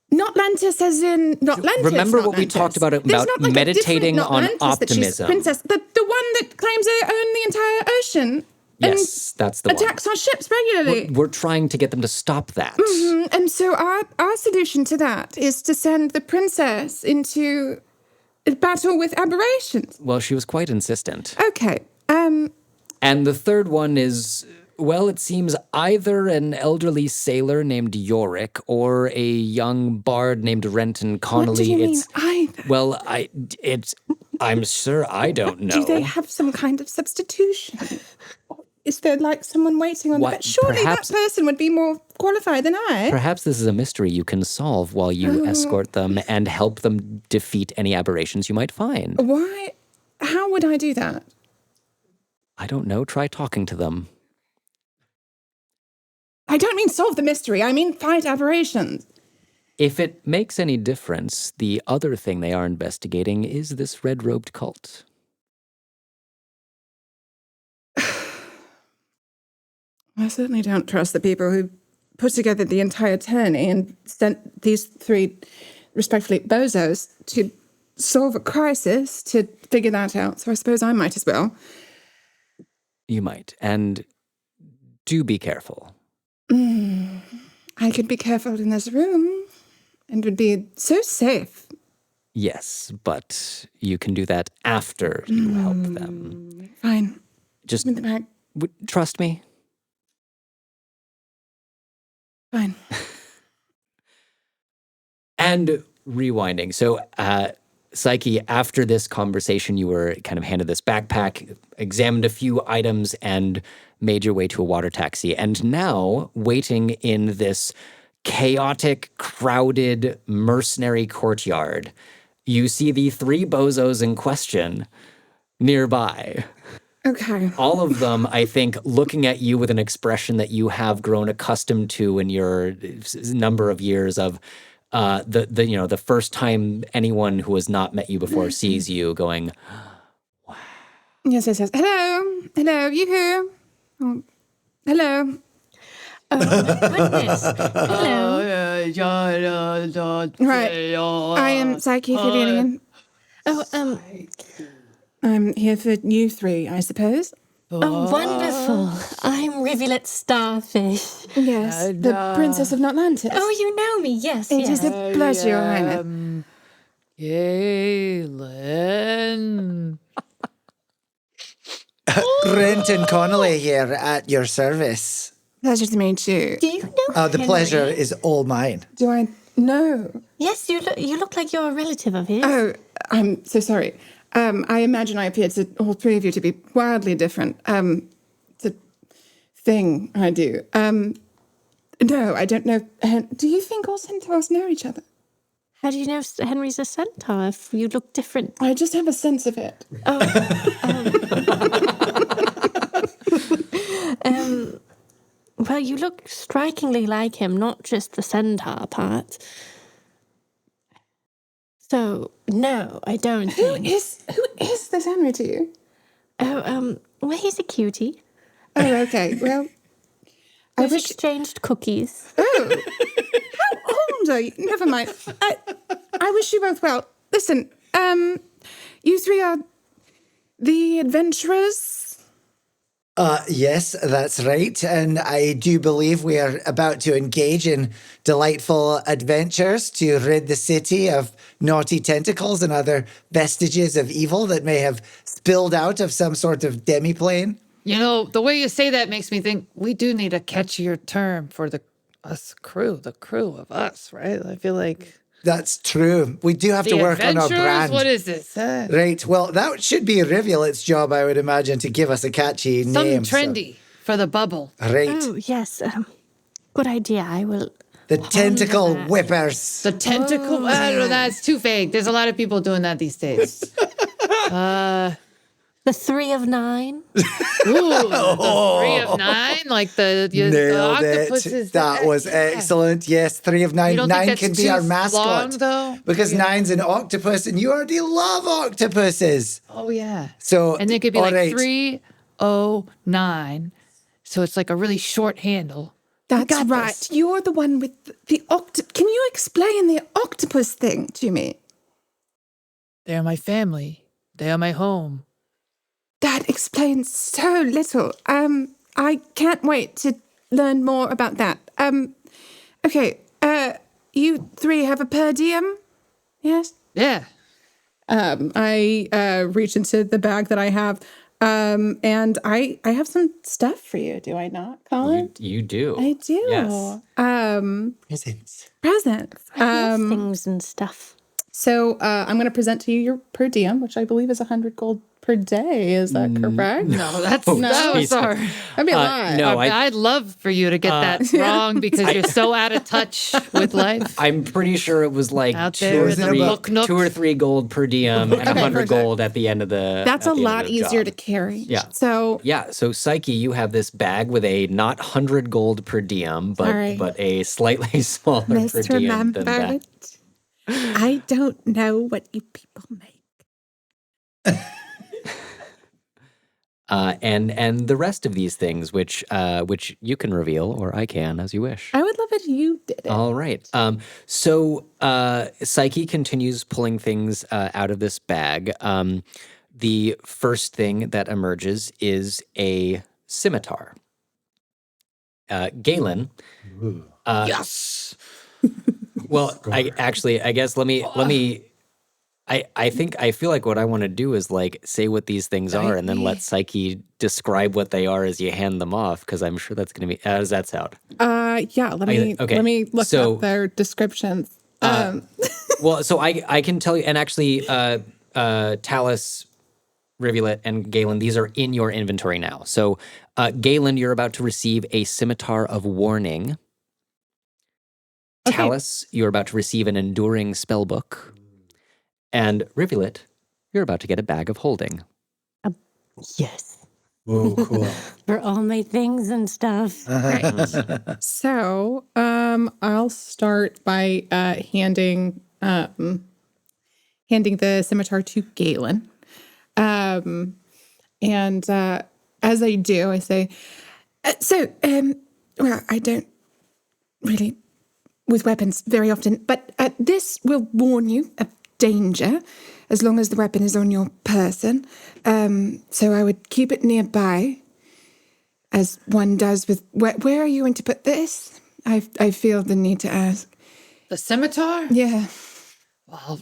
Not Lantis as in... Not Lantis. Remember what we talked about meditating on optimism. Princess, the one that claims they own the entire ocean. Yes, that's the one. Attacks on ships regularly. We're trying to get them to stop that. Mm-hmm. And so our solution to that is to send the princess into a battle with aberrations. Well, she was quite insistent. Okay. And the third one is, well, it seems either an elderly sailor named Yorick or a young bard named Renton Connolly. What do you mean either? Well, I'm sure I don't know. Do they have some kind of substitution? Is there like someone waiting on the What- bed? Surely perhaps- that person would be more qualified than I. Perhaps this is a mystery you can solve while you escort them and help them defeat any aberrations you might find. Why? How would I do that? I don't know. Try talking to them. I don't mean solve the mystery. I mean fight aberrations. If it makes any difference, the other thing they are investigating is this red-robed cult. I certainly don't trust the people who put together the entire tourney and sent these three, respectfully, bozos to solve a crisis to figure that out. So I suppose I might as well. You might. And do be careful. I could be careful in this room and would be so safe. Yes, but you can do that after you help them. Fine. Just Give me the bag. trust me. Fine. And rewinding. So, Psyche, after this conversation, you were kind of handed this backpack, examined a few items, and made your way to a water taxi. And now, waiting in this chaotic, crowded, mercenary courtyard, you see the three bozos in question nearby. Okay. All of them, I think, looking at you with an expression that you have grown accustomed to in your number of years of the first time anyone who has not met you before sees you, going, Yes. Hello, you here? Oh, hello. Oh, my goodness. Hello. Right. I am Psyche Filianian. Oh, I'm here for you three, I suppose. oh, wonderful. I'm Rivulet Starfish. Yes, the Princess of Notlantis. Oh, you know me. Yes, It yes. is a pleasure, Your Highness. Galen. Renton Connolly here at your service. Pleasure to meet you. Do you know The Henry? pleasure is all mine. Do I know? Yes, you look like you're a relative of his. Oh, I'm so sorry. I imagine I appear to all three of you to be wildly different. It's a thing I do. No, I don't know. Do you think all centaurs know each other? How do you know Henry's a centaur if you look different? I just have a sense of it. Well, you look strikingly like him, not just the centaur part. So, no, I don't Who think. is this Henry to you? Oh, well, he's a cutie. Oh, okay. Well, I We've wish. exchanged cookies. Oh, how old are you? Never mind. I wish you both well. Listen, you three are the adventurers. Yes, that's right. And I do believe we are about to engage in delightful adventures to rid the city of naughty tentacles and other vestiges of evil that may have spilled out of some sort of demiplane. You know, the way you say that makes me think we do need a catchier term for the crew of us, right? I feel like That's true. We do have the to work on our adventurers. brand. What is this? Right. Well, that should be Rivulet's job, I would imagine, to give us a catchy Something name. trendy for the bubble. Right. Oh, yes. Good idea. I will. The tentacle that. whippers. The tentacle. I don't know. That's too vague. There's a lot of people doing that these days. The 3 of 9. Ooh, the 3 of 9, like the Nailed octopuses. it. That was excellent. Yes, 3 of 9. You don't think 9 that's can be too our mascot. long, though? Because 9's an octopus, and you already love octopuses. Oh yeah. So, And it could be all like right. 309. So it's like a really short handle. That's got right. this. You're the one with the Can you explain the octopus thing to me? They are my family. They are my home. That explains so little. I can't wait to learn more about that. Okay. You three have a per diem? Yes? Yeah. I reach into the bag that I have, and I have some stuff for you, do I not, Colin? You do. I do. Yes. Presents. Presents. I love things and stuff. So I'm going to present to you your per diem, which I believe is 100 gold per day. Is that correct? No, that Oh, was Jesus. our. That'd be a lot. no, I'd love for you to get that wrong because you're so out of touch with life. I'm pretty sure it was like Out two there or in the three, book nook. 2 or 3 gold per diem and 100 perfect. gold at the end of the. That's at a the end of lot the easier job. to carry. Yeah. So Yeah, so Psyche, you have this bag with a not 100 gold per diem, Sorry. but a slightly smaller per diem than that. I don't know what you people make. And the rest of these things, which you can reveal, or I can, as you wish. I would love it if you did it. All right. So Psyche continues pulling things out of this bag. The first thing that emerges is a scimitar. Galen. Yes. Well, I guess let me. I feel like what I want to do is like say what these things are, and then let Psyche describe what they are as you hand them off, because I'm sure that's going to be. How does that sound? Yeah, let me look So- up their descriptions. Well, so I can tell you, and actually, Talus, Rivulet, and Galen, these are in your inventory now. So, Galen, you're about to receive a scimitar of warning. Okay. Talus, you're about to receive an enduring spell book. And Rivulet, you're about to get a bag of holding. Yes. Oh, cool. For all my things and stuff. So I'll start by handing the scimitar to Galen. And as I do, I say, well, I don't really with weapons very often, but this will warn you of danger as long as the weapon is on your person. So I would keep it nearby, as one does with... Where are you going to put this? I feel the need to ask. The scimitar? Yeah. Well,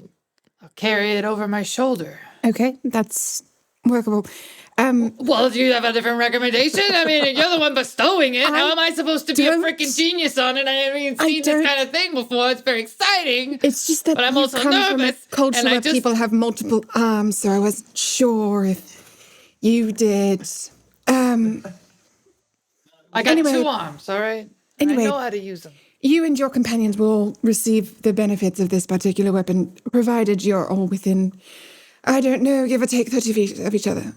I'll carry it over my shoulder. Okay, that's workable. Well, do you have a different recommendation? I mean, you're the one bestowing it. How am I supposed to be a don't- freaking genius on it? I haven't seen don't- this kind of thing before. It's very exciting. It's just that But I'm you also come from a nervous, culture and I where just- people have multiple arms, so I wasn't sure if you did. I got Anyway- 2 arms, all right? Anyway. I know how to use them. You and your companions will receive the benefits of this particular weapon, provided you're all within, I don't know, give or take 30 feet of each other.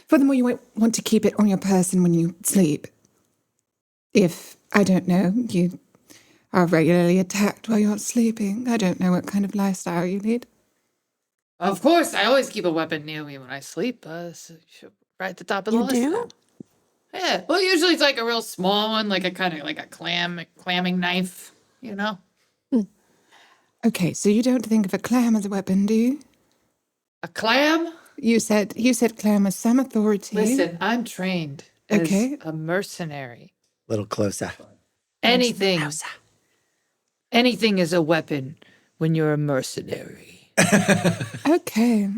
Furthermore, you might want to keep it on your person when you sleep. If, I don't know, you are regularly attacked while you're sleeping. I don't know what kind of lifestyle you lead. Of course, I always keep a weapon near me when I sleep. Right at the top of the You list. do? now. Yeah. Well, usually it's like a real small one, like a kind of like a clamming knife, you know? Okay, so you don't think of a clam as a weapon, do you? A clam? You said clam has some authority. Listen, I'm trained as Okay. a mercenary. Little closer. Anything is a weapon when you're a mercenary. Okay.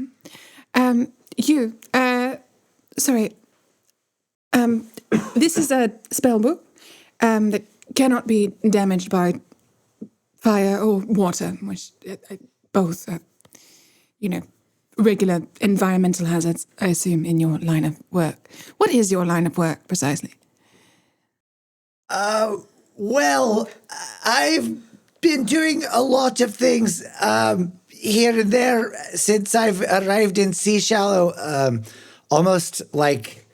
This is a spell book that cannot be damaged by fire or water, which both are, regular environmental hazards, I assume, in your line of work. What is your line of work, precisely? Well, I've been doing a lot of things here and there since I've arrived in Sea Shallow. Almost like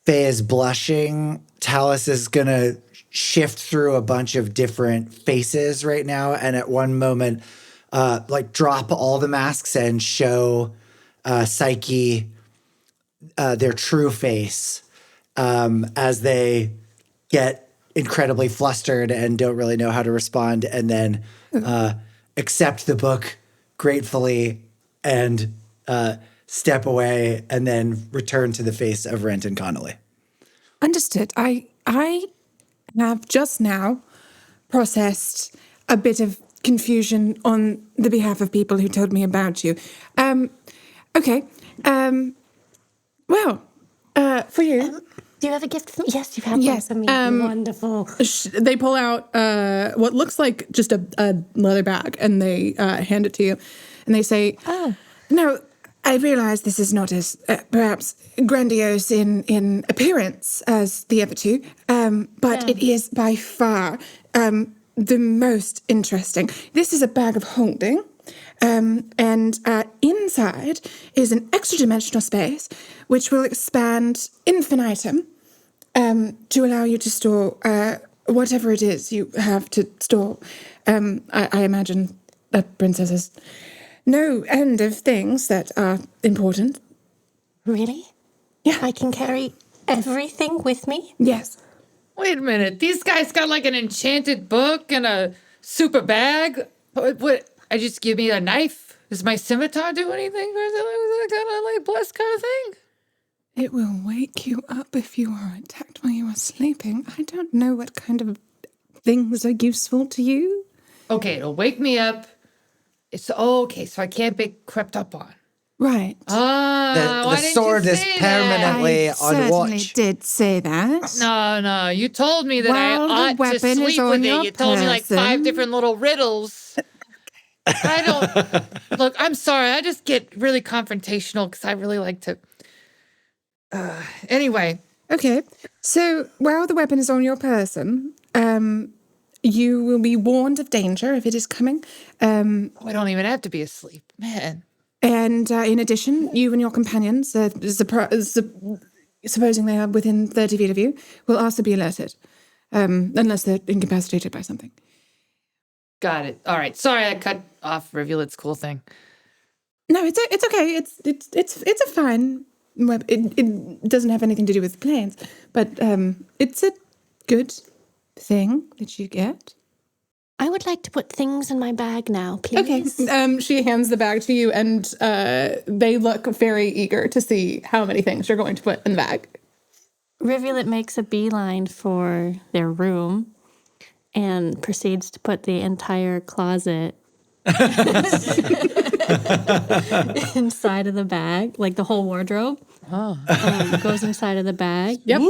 Faye is blushing. Talus is going to shift through a bunch of different faces right now, and at one moment, drop all the masks and show Psyche their true face as they get incredibly flustered and don't really know how to respond, and then accept the book gratefully and step away and then return to the face of Renton Connolly. Understood. I have just now processed a bit of confusion on the behalf of people who told me about you. Okay. Well, for you, Do you have a gift for me? Yes, you have Yes, one for me. Wonderful. They pull out what looks like just a leather bag, and they hand it to you, and they say, Oh. "Now, I realize this is not as perhaps grandiose in appearance as the other two, but it is by far the most interesting. This is a bag of holding." And inside is an extra dimensional space which will expand infinitum to allow you to store whatever it is you have to store. I imagine a princess has no end of things that are important. Really? Yeah. I can carry everything with me? Yes. Wait a minute. These guys got like an enchanted book and a super bag. What? I just give me a knife? Does my scimitar do anything? Or is it kind of like blessed kind of thing? It will wake you up if you are attacked while you are sleeping. I don't know what kind of things are useful to you. Okay, it'll wake me up. It's okay, so I can't be crept up on. Right. Ah, The why didn't sword you is say permanently I on certainly watch. did say that. that? No, you told me that While the I ought to weapon is sleep on with it. your You told me like 5 person. different little riddles. I don't look. I'm sorry. I just get really confrontational because I really like to. Anyway, Okay. So while the weapon is on your person, you will be warned of danger if it is coming. we don't even have to be asleep, man. And in addition, you and your companions, supposing they are within 30 feet of you, will also be alerted, unless they're incapacitated by something. Got it. All right. Sorry, I cut off Rivulet's cool thing. No, it's okay. It's a fine web. It doesn't have anything to do with planes, but it's a good thing that you get. I would like to put things in my bag now, please. Okay. She hands the bag to you, and they look very eager to see how many things you're going to put in the bag. Rivulet makes a beeline for their room and proceeds to put the entire closet inside of the bag, like the whole wardrobe. Goes inside of the bag. Yep.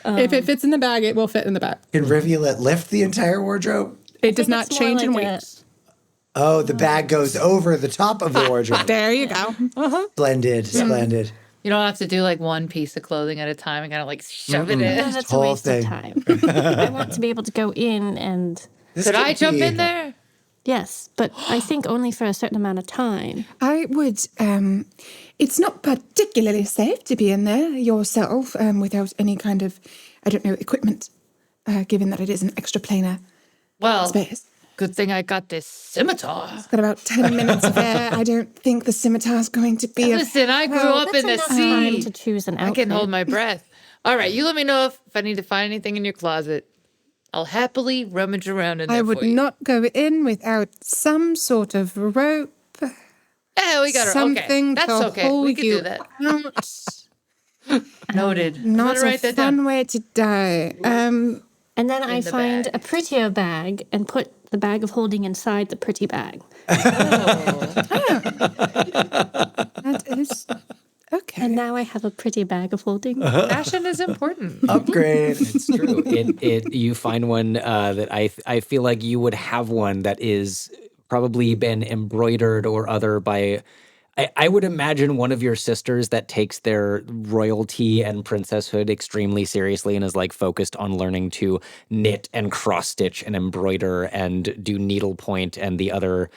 If it fits in the bag, it will fit in the bag. Can Rivulet lift the entire wardrobe? It does not it's more change in like weight. Oh, the bag goes over the top of the wardrobe. There you go. Splendid, splendid. You don't have to do like one piece of clothing at a time and kind of like shove it No, in. that's a Whole waste thing. of time. I want to be able to go in and This Could I could jump be- in there? yes, but I think only for a certain amount of time. I would. It's not particularly safe to be in there yourself without any kind of, I don't know, equipment, given that it is an extraplanar Well, space. good thing I got this scimitar. Got about 10 minutes of air. I don't think the scimitar's going to be Listen, I grew up in the That's time sea. to choose an I outfit. can hold my breath. All right, you let me know if I need to find anything in your closet. I'll happily rummage around in there I would for you. not go in without some sort of rope. Yeah, we got her. Something Okay, that's to okay. We hold can you do that. out. Noted. I'm Not gonna a write that fun down. way to die. And then I the find bag. a prettier bag and put the bag of holding inside the pretty bag. That is okay. And now I have a pretty bag of holding. Fashion is important. Upgrade. It's true. You find one that I feel like you would have one that is probably been embroidered or other by. I would imagine one of your sisters that takes their royalty and princesshood extremely seriously and is like focused on learning to knit and cross stitch and embroider and do needlepoint and the other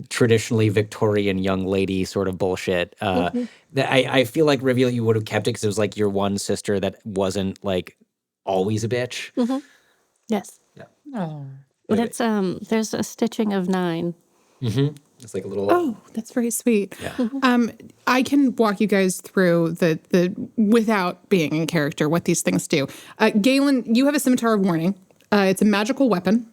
traditionally Victorian young lady sort of bullshit. I feel like Rivulet, you would have kept it because it was like your one sister that wasn't like always a bitch. Yes. Oh. But it's there's a stitching of 9. It's like a little. Oh, that's very sweet. I can walk you guys through the without being in character what these things do. Galen, you have a scimitar of warning. It's a magical weapon.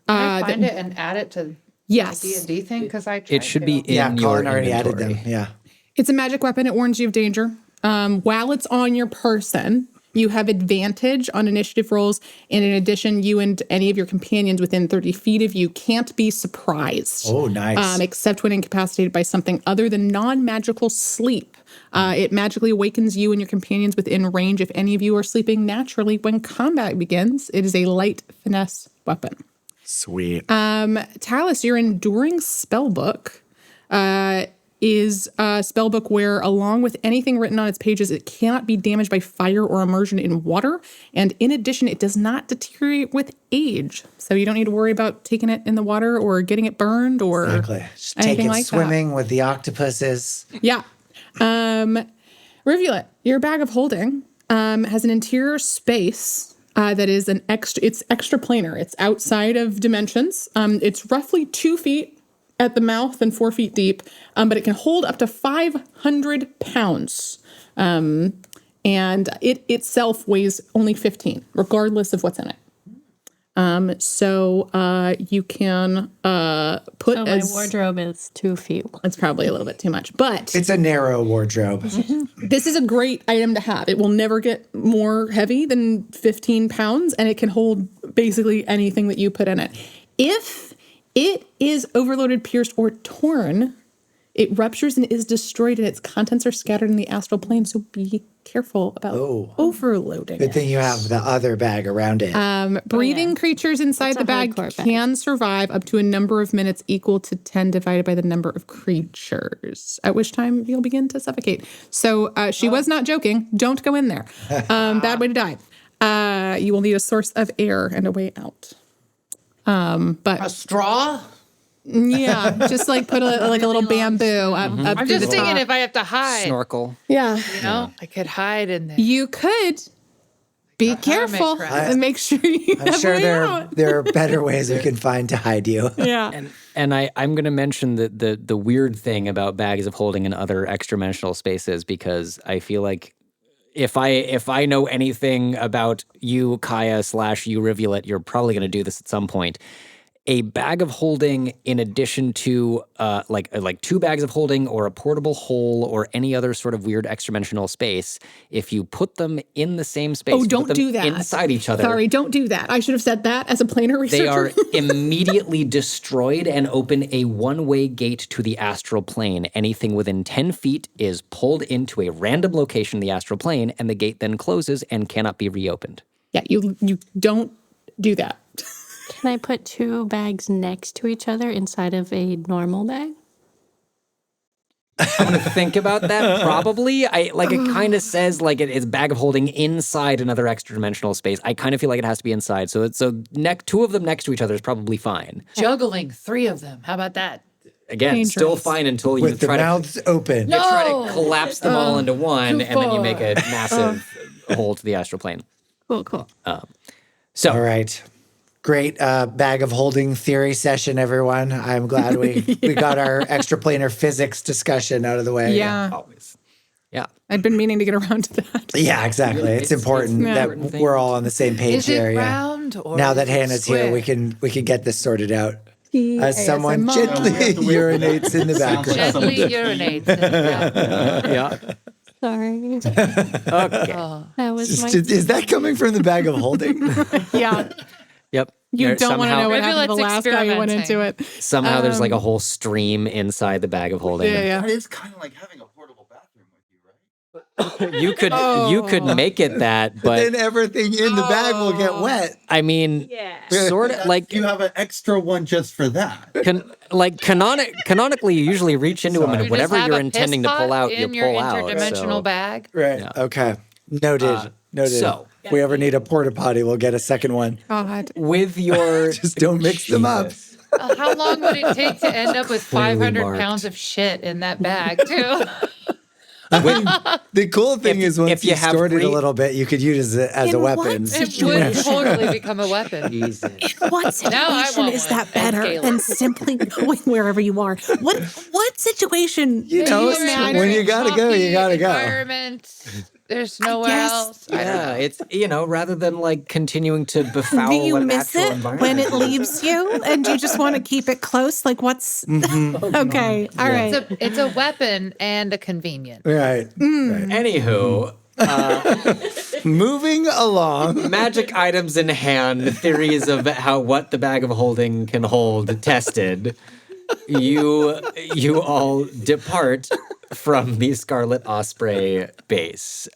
Can I find it and add it to Yes. my D&D thing? Because I tried It should be in Yeah, your Colin already inventory. added them. Yeah. It's a magic weapon. It warns you of danger. While it's on your person, You have advantage on initiative rolls, and in addition, you and any of your companions within 30 feet of you can't be surprised. Oh, nice. Except when incapacitated by something other than non-magical sleep. It magically awakens you and your companions within range if any of you are sleeping naturally when combat begins. It is a light finesse weapon. Sweet. Talus, your enduring spellbook is a spellbook where, along with anything written on its pages, it cannot be damaged by fire or immersion in water. And in addition, it does not deteriorate with age. So you don't need to worry about taking it in the water or getting it burned or Exactly. Just take anything it like swimming with the octopuses. that. Yeah. Rivulet, your bag of holding has an interior space that is it's extra planar. It's outside of dimensions. It's roughly 2 feet at the mouth and 4 feet deep, but it can hold up to 500 pounds. And it itself weighs only 15, regardless of what's in it. So you can put So my wardrobe is 2 feet. It's probably a little bit too much, but It's a narrow wardrobe. this is a great item to have. It will never get more heavy than 15 pounds, and it can hold basically anything that you put in it. If it is overloaded, pierced, or torn, it ruptures and is destroyed, and its contents are scattered in the astral plane, so be careful about overloading Good it. thing you have the other bag around it. Breathing creatures inside That's the a bag hardcore bag. can survive up to a number of minutes equal to 10 divided by the number of creatures, at which time you'll begin to suffocate. So she was not joking. Don't go in there. Bad way to die. You will need a source of air and a way out. But A straw? yeah, just like put a little bamboo up I'm through just the thinking top. if I have to hide, Snorkel. Yeah, you know, I could hide in there. you could be careful crab. and make sure you I'm have a sure way there out. are better ways we can find to hide you. Yeah. And I'm going to mention the weird thing about bags of holding in other extra-dimensional spaces, because I feel like if I know anything about you, Kaya / you, Rivulet, you're probably going to do this at some point. A bag of holding, in addition to like 2 bags of holding or a portable hole or any other sort of weird extra-dimensional space, if you put them in the same space, Oh, put don't them do that. inside each other. Sorry, don't do that. I should have said that as a planar researcher. They are immediately destroyed and open a one-way gate to the astral plane. Anything within 10 feet is pulled into a random location in the astral plane, and the gate then closes and cannot be reopened. Yeah, you don't do that. Can I put 2 bags next to each other inside of a normal bag? I'm gonna think about that probably. It kind of says like it's bag of holding inside another extra-dimensional space. I kind of feel like it has to be inside. So 2 of them next to each other is probably fine. Juggling 3 of them. How about that? Again, still Dangerous. fine until you With the try to mouths open. try to collapse them all into one, too and then you make a far. massive hole to the astral plane. Cool. So All right. Great bag of holding theory session, everyone. I'm glad we got our extraplanar physics discussion out of the way. Yeah. always, yeah. I'd been meaning to get around to that. Yeah, exactly. It's important an that important thing. we're all on the same page Is here. it Yeah. round or Now is that it Hannah's here, square? we can get this sorted out. As someone ASMR. gently urinates in the Sounds like background. Gently urinates. in the Yeah. Sorry. Okay. That was my... Is that coming from the bag of holding? Yeah. Yep. You There- don't want to somehow- know what happened to the Rivulet's last guy who went into it. Somehow there's like a whole stream inside the bag of holding. Yeah. That is kind of like having a portable bathroom with you, right? You could make it that, but Then everything in the bag will get wet. I mean, sort of like You have an extra one just for that. canonically, you usually reach into them, You and just whatever have you're a intending to piss pull pot out, you in your pull out. interdimensional So. bag. Right. Yeah. Okay. Noted. Noted. so- if we ever need a porta potty, we'll get a second one. God. With your Just don't mix them up. How long would it take to end up with Clearly 500 marked. pounds of shit in that bag, too? The cool thing is once if you you have stored it a 3 little bit, you could use it as a In what weapon. It would totally become a weapon. What Now I situation want is one. that And better Caleb. than simply going wherever you are? What situation? You know, You're in when a you gotta go, you chalky gotta go. Environment. There's nowhere guess. else. I don't Yeah, know. it's rather than like continuing to befoul Do you an miss actual it environment. when it leaves you, and you just want to keep it close? Like what's okay? All right. It's a weapon and a convenient. Right. Anywho, Moving along. Magic items in hand, theories of what the bag of holding can hold tested. You all depart from the Scarlet Osprey base.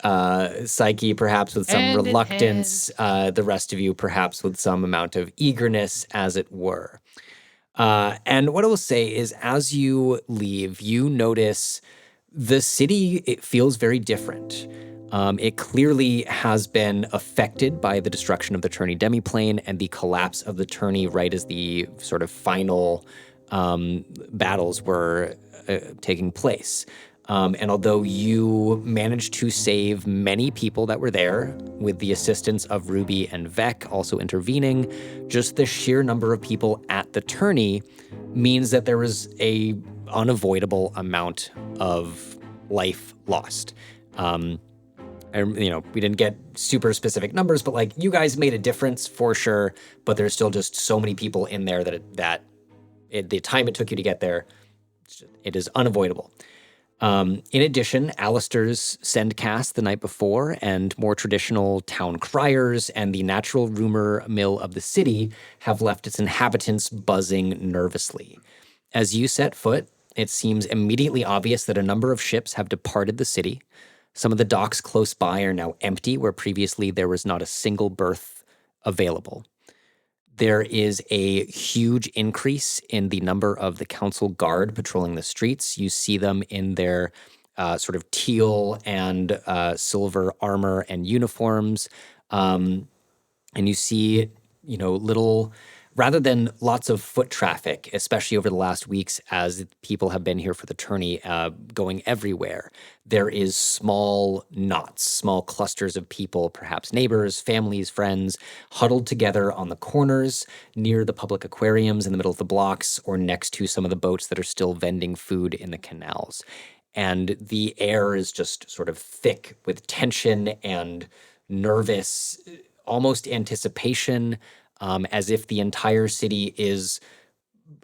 Psyche perhaps with some Hand in reluctance, the rest of you perhaps with some amount of eagerness, as it were. And what I will say is, as you leave, you notice the city, it feels very different. It clearly has been affected by the destruction of the Turney demiplane and the collapse of the Turney right as the sort of final battles were taking place. And although you managed to save many people that were there with the assistance of Ruby and Vec also intervening, just the sheer number of people at the tourney means that there was a unavoidable amount of life lost. We didn't get super specific numbers, but like you guys made a difference for sure, but there's still just so many people in there that the time it took you to get there, it is unavoidable. In addition, Alistair's Sendcast the night before and more traditional town criers and the natural rumor mill of the city have left its inhabitants buzzing nervously. As you set foot, it seems immediately obvious that a number of ships have departed the city. Some of the docks close by are now empty, where previously there was not a single berth available. There is a huge increase in the number of the council guard patrolling the streets. You see them in their sort of teal and silver armor and uniforms. And you see, little, rather than lots of foot traffic, especially over the last weeks as people have been here for the tourney, going everywhere, there is small knots, small clusters of people, perhaps neighbors, families, friends, huddled together on the corners near the public aquariums in the middle of the blocks or next to some of the boats that are still vending food in the canals. And the air is just sort of thick with tension and nervous, almost anticipation, as if the entire city is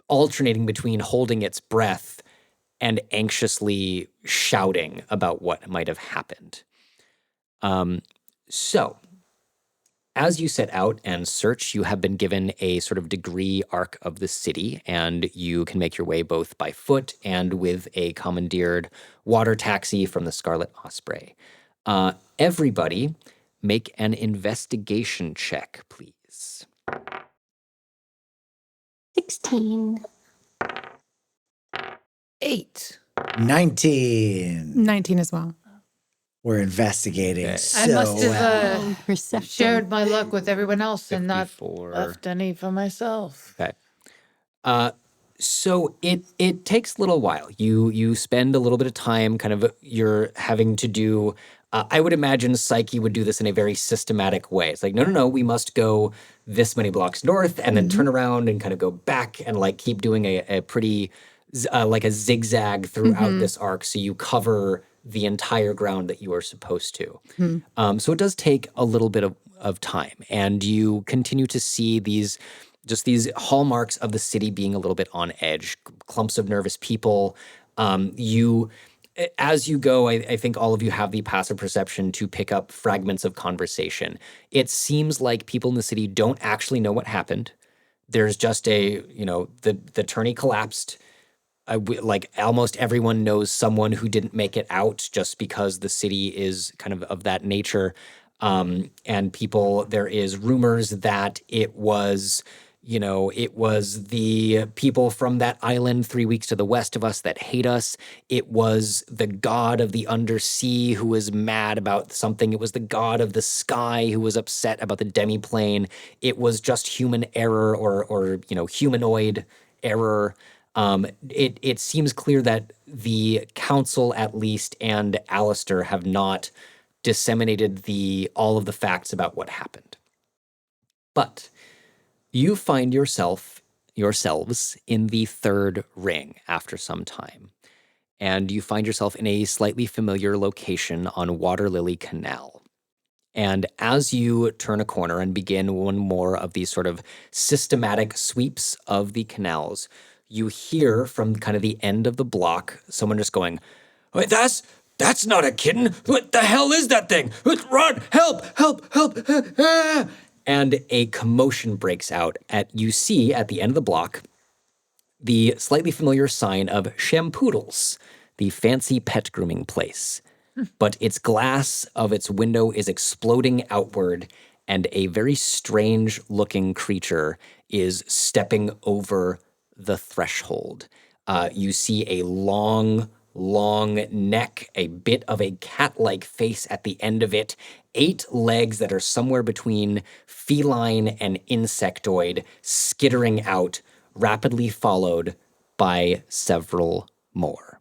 alternating between holding its breath and anxiously shouting about what might have happened. So, as you set out and search, you have been given a sort of degree arc of the city, and you can make your way both by foot and with a commandeered water taxi from the Scarlet Osprey. Everybody, make an investigation check, please. 16. 8. 19. 19 as well. We're investigating so I must have well. Perception. shared my luck with everyone else and not 54. left any for myself. Okay. So it takes a little while. You spend a little bit of time kind of you're having to do, I would imagine Psyche would do this in a very systematic way. It's like, no, we must go this many blocks north and then turn around and kind of go back and like keep doing a pretty, like a zigzag throughout this arc. So you cover the entire ground that you are supposed to. So it does take a little bit of time, and you continue to see these hallmarks of the city being a little bit on edge, clumps of nervous people. As you go, I think all of you have the passive perception to pick up fragments of conversation. It seems like people in the city don't actually know what happened. There's just the tourney collapsed. Like almost everyone knows someone who didn't make it out just because the city is kind of that nature. And there is rumors that it was the people from that island 3 weeks to the west of us that hate us. It was the god of the undersea who was mad about something. It was the god of the sky who was upset about the demiplane. It was just human error or humanoid error. It seems clear that the council, at least, and Alistair have not disseminated all of the facts about what happened. But you find yourselves in the third ring after some time, and you find yourself in a slightly familiar location on Water Lily Canal. And as you turn a corner and begin one more of these sort of systematic sweeps of the canals, you hear from kind of the end of the block someone just going, "Wait, that's That's not a kitten. What the hell is that thing? Run! Help! Help! Help! Ah!" And a commotion breaks out. You see at the end of the block the slightly familiar sign of Shampoodles, the fancy pet grooming place. But its glass of its window is exploding outward, and a very strange looking creature is stepping over the threshold. You see a long neck, a bit of a cat-like face at the end of it, 8 legs that are somewhere between feline and insectoid, skittering out, rapidly followed by several more.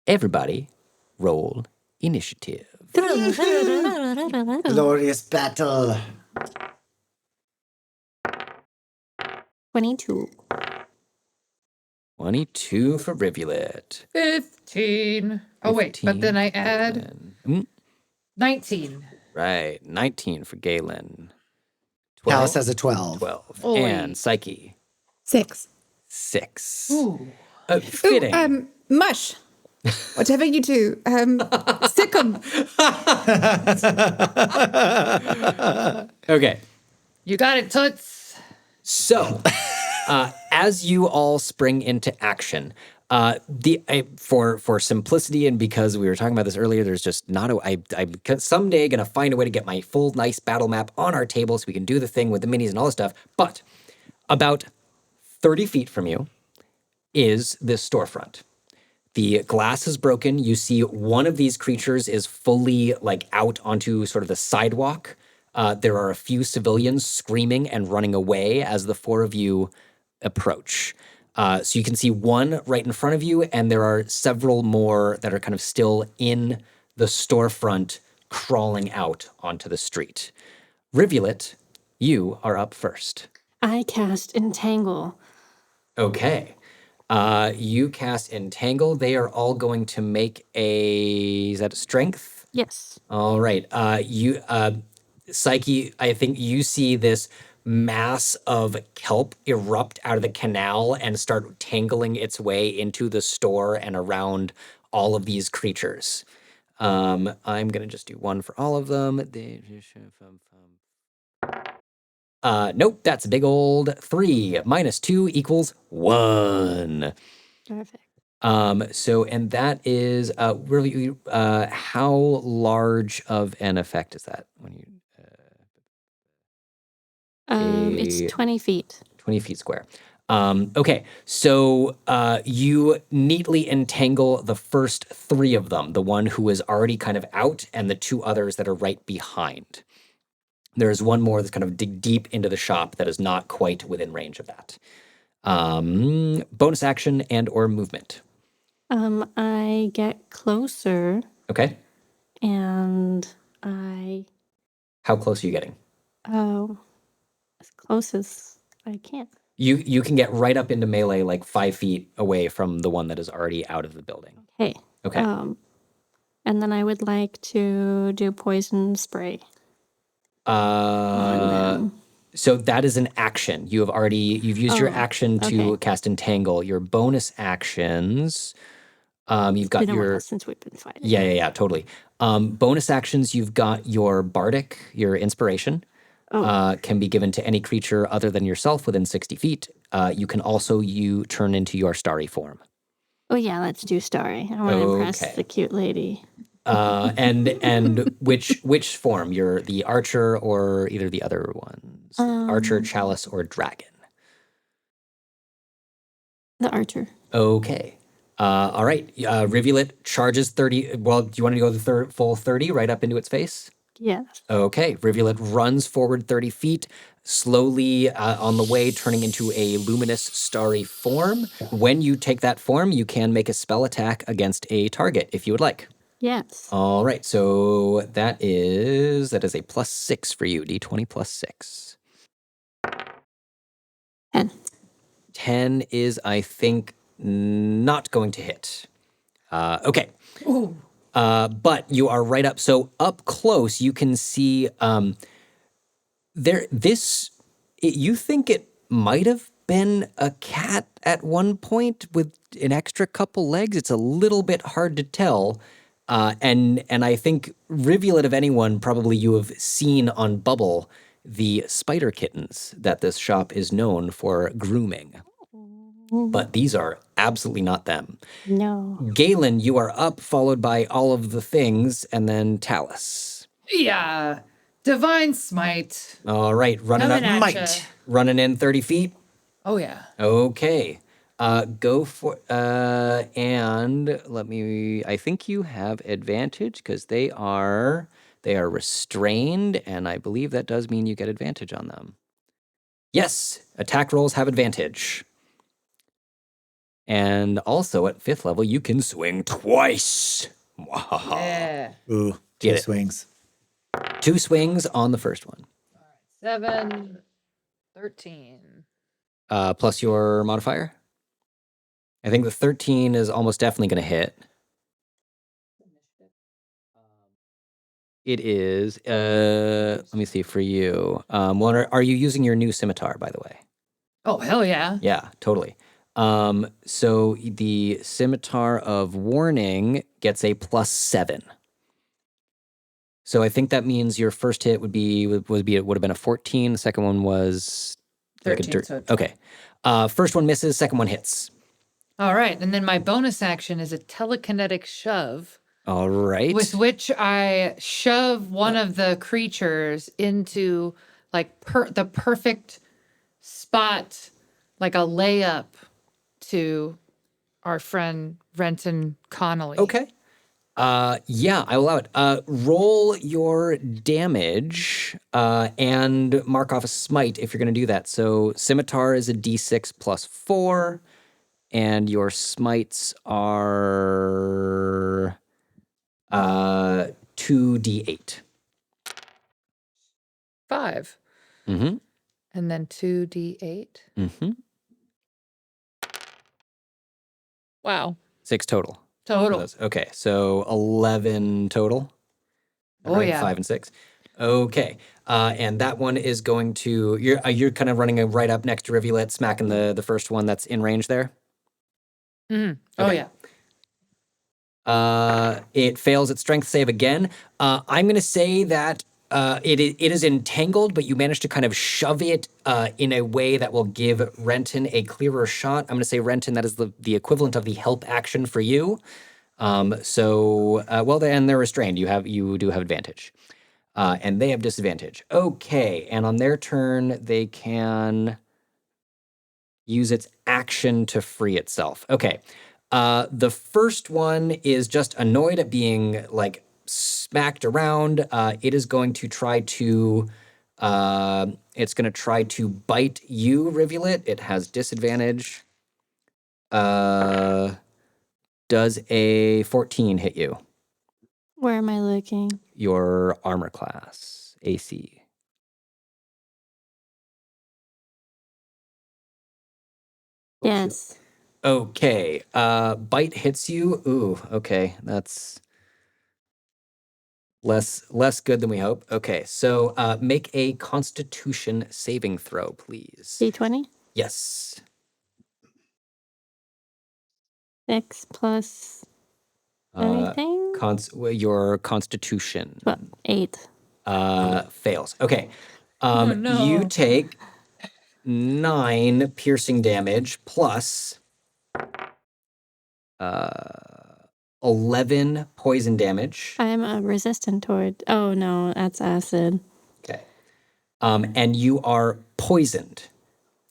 Everybody, roll initiative. Glorious battle. 22. 22 for Rivulet. 15. Oh, wait, but then I add 19. Right, 19 for Galen. Palace has a 12. 12. Oy. And Psyche, 6. 6. Ooh. Fitting. Mush. Whatever you do, sick 'em. Okay, You got it, Toots. so as you all spring into action, for simplicity and because we were talking about this earlier, there's just not I'm someday gonna find a way to get my full nice battle map on our table so we can do the thing with the minis and all this stuff. But about 30 feet from you is this storefront. The glass is broken. You see one of these creatures is fully out onto sort of the sidewalk. There are a few civilians screaming and running away as the 4 of you approach. So you can see one right in front of you, and there are several more that are kind of still in the storefront crawling out onto the street. Rivulet, you are up first. I cast Entangle. Okay. You cast Entangle. They are all going to make is that a strength? Yes. All right. Psyche, I think you see this mass of kelp erupt out of the canal and start tangling its way into the store and around all of these creatures. I'm going to just do one for all of them. Nope, that's a big old 3. -2 equals 1. Perfect. And that is really how large of an effect is that when you It's 20 feet. 20 feet square. Okay, so you neatly entangle the first 3 of them, the one who is already kind of out and the 2 others that are right behind. There's one more that's kind of dig deep into the shop that is not quite within range of that. Bonus action and or movement. I get closer Okay. and How close are you getting? as close as I can. You can get right up into melee 5 feet away from the one that is already out of the building. Okay. Okay. And then I would like to do poison spray. So that is an action. You've used your action to okay. cast Entangle. Your bonus actions, you've got Been a while your since we've been fighting. yeah, totally. Bonus actions, you've got your Bardic, your Inspiration, can be given to any creature other than yourself within 60 feet. You can also turn into your starry form. Oh yeah, let's do Starry. I want to impress Okay. the cute lady. And which form? You're the archer or either the other ones? Archer, chalice, or dragon? The archer. Okay. All right. Rivulet charges 30. Well, do you want to go the full 30 right up into its face? Yes. Okay. Rivulet runs forward 30 feet, slowly on the way, turning into a luminous starry form. When you take that form, you can make a spell attack against a target if you would like. Yes. All right, so that is a +6 for you, d20 +6. 10. 10 is, I think, not going to hit. Okay. But you are right up. So up close, you can see you think it might have been a cat at one point with an extra couple legs. It's a little bit hard to tell. And I think Rivulet of anyone, probably you have seen on Bubble the spider kittens that this shop is known for grooming. But these are absolutely not them. No. Galen, you are up, followed by all of the things, and then Talus. Yeah. Divine Smite. All right, running Coming up, at ya. running in 30 feet. Oh, yeah. Okay. Go for and let me. I think you have advantage because they are restrained, and I believe that does mean you get advantage on them. Yes, attack rolls have advantage. And also at 5th level, you can swing twice. Yeah. Ooh, Get two it. swings. 2 swings on the first one, 7, 13. plus your modifier. I think the 13 is almost definitely going to hit. It is. Let me see for you. Are you using your new scimitar, by the way? Oh, hell yeah. Yeah, totally. So the scimitar of warning gets a +7. So I think that means your first hit would have been a 14. The second one was 13, so okay. First one misses. Second one hits. All right. And then my bonus action is a telekinetic shove, All right. with which I shove one of the creatures into like the perfect spot, like a layup to our friend Renton Connolly. Okay. Yeah, I will allow it. Roll your damage and mark off a smite if you're going to do that. So scimitar is a d6 plus 4, and your smites are 2d8. 5. Mm-hmm. And then 2d8. Mm-hmm. Wow. 6 total. for Total. those. Okay, so 11 total. Oh, Right, yeah. 5 and 6. Okay, and that one is going to you're kind of running right up next to Rivulet, smacking the first one that's in range there. Mm-hmm. Oh, Okay. yeah. It fails its strength save again. I'm going to say that it is entangled, but you managed to kind of shove it in a way that will give Renton a clearer shot. I'm going to say, Renton, that is the equivalent of the help action for you. Then they're restrained. You do have advantage. And they have disadvantage. Okay, and on their turn, they can use its action to free itself. Okay, the first one is just annoyed at being like smacked around. It is going to try to. It's going to try to bite you, Rivulet. It has disadvantage. Does a 14 hit you? Where am I looking? Your armor class, AC. Yes. Okay. Bite hits you. Ooh, okay. That's less good than we hope. Okay, so make a Constitution saving throw, please. D20? Yes. 6 plus anything? Your Constitution Well, 8. fails. Okay. Oh, no. You take 9 piercing damage plus 11 poison damage. I'm resistant toward. Oh no, that's acid. Okay. And you are poisoned.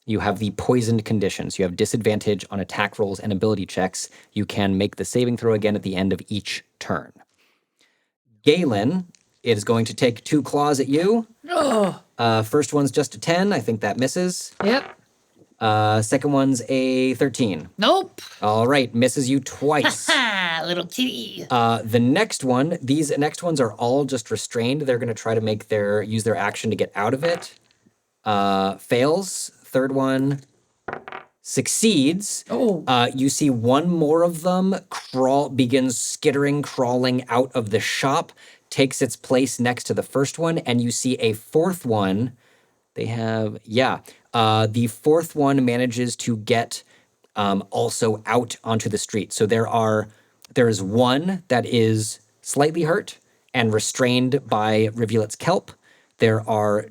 You have the poisoned conditions. You have disadvantage on attack rolls and ability checks. You can make the saving throw again at the end of each turn. Galen is going to take 2 claws at you. Oh. First one's just a 10. I think that misses. Yep. Second one's a 13. Nope. All right, misses you twice. Ah, little kitty. The next one, these next ones are all just restrained. They're going to try to use their action to get out of it. Fails. Third one succeeds. Oh. You see one more of them begins skittering, crawling out of the shop, takes its place next to the first one, and you see a fourth one. The fourth one manages to get also out onto the street. So there is one that is slightly hurt and restrained by Rivulet's kelp. There are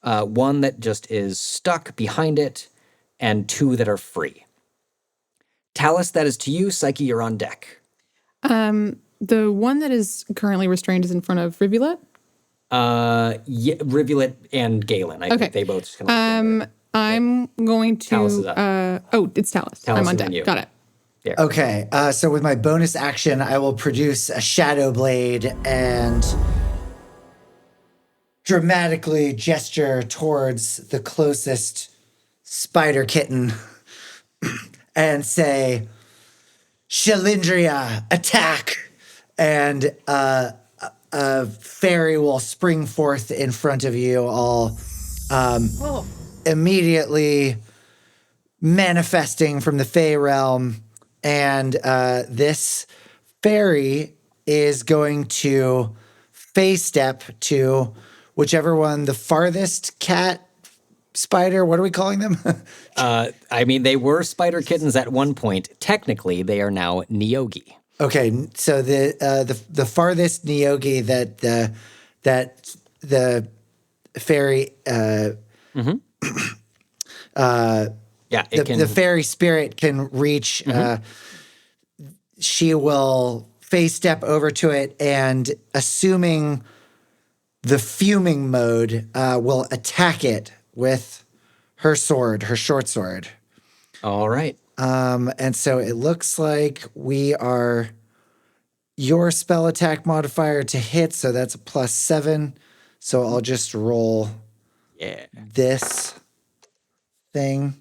one that just is stuck behind it, and 2 that are free. Talus, that is to you. Psyche, you're on deck. The one that is currently restrained is in front of Rivulet. Yeah, Rivulet and Galen. I think they both just kind of look together. I'm going to. Talus is up. It's Talus. Talus I'm on and then deck. you. Got it. Yeah. Okay, so with my bonus action, I will produce a shadow blade and dramatically gesture towards the closest spider kitten and say, Shalindria, attack! And a fairy will spring forth in front of you all, immediately manifesting from the Fey realm. And this fairy is going to face step to whichever one, the farthest cat spider, what are we calling them? I mean, they were spider kittens at one point. Technically, they are now Nyogi. Okay, so the farthest Nyogi that the fairy Yeah, it can. the fairy spirit can reach, she will face step over to it and, assuming the fuming mode, will attack it with her sword, her short sword. All right. And so it looks like we are your spell attack modifier to hit, so that's a +7. So I'll just roll this thing.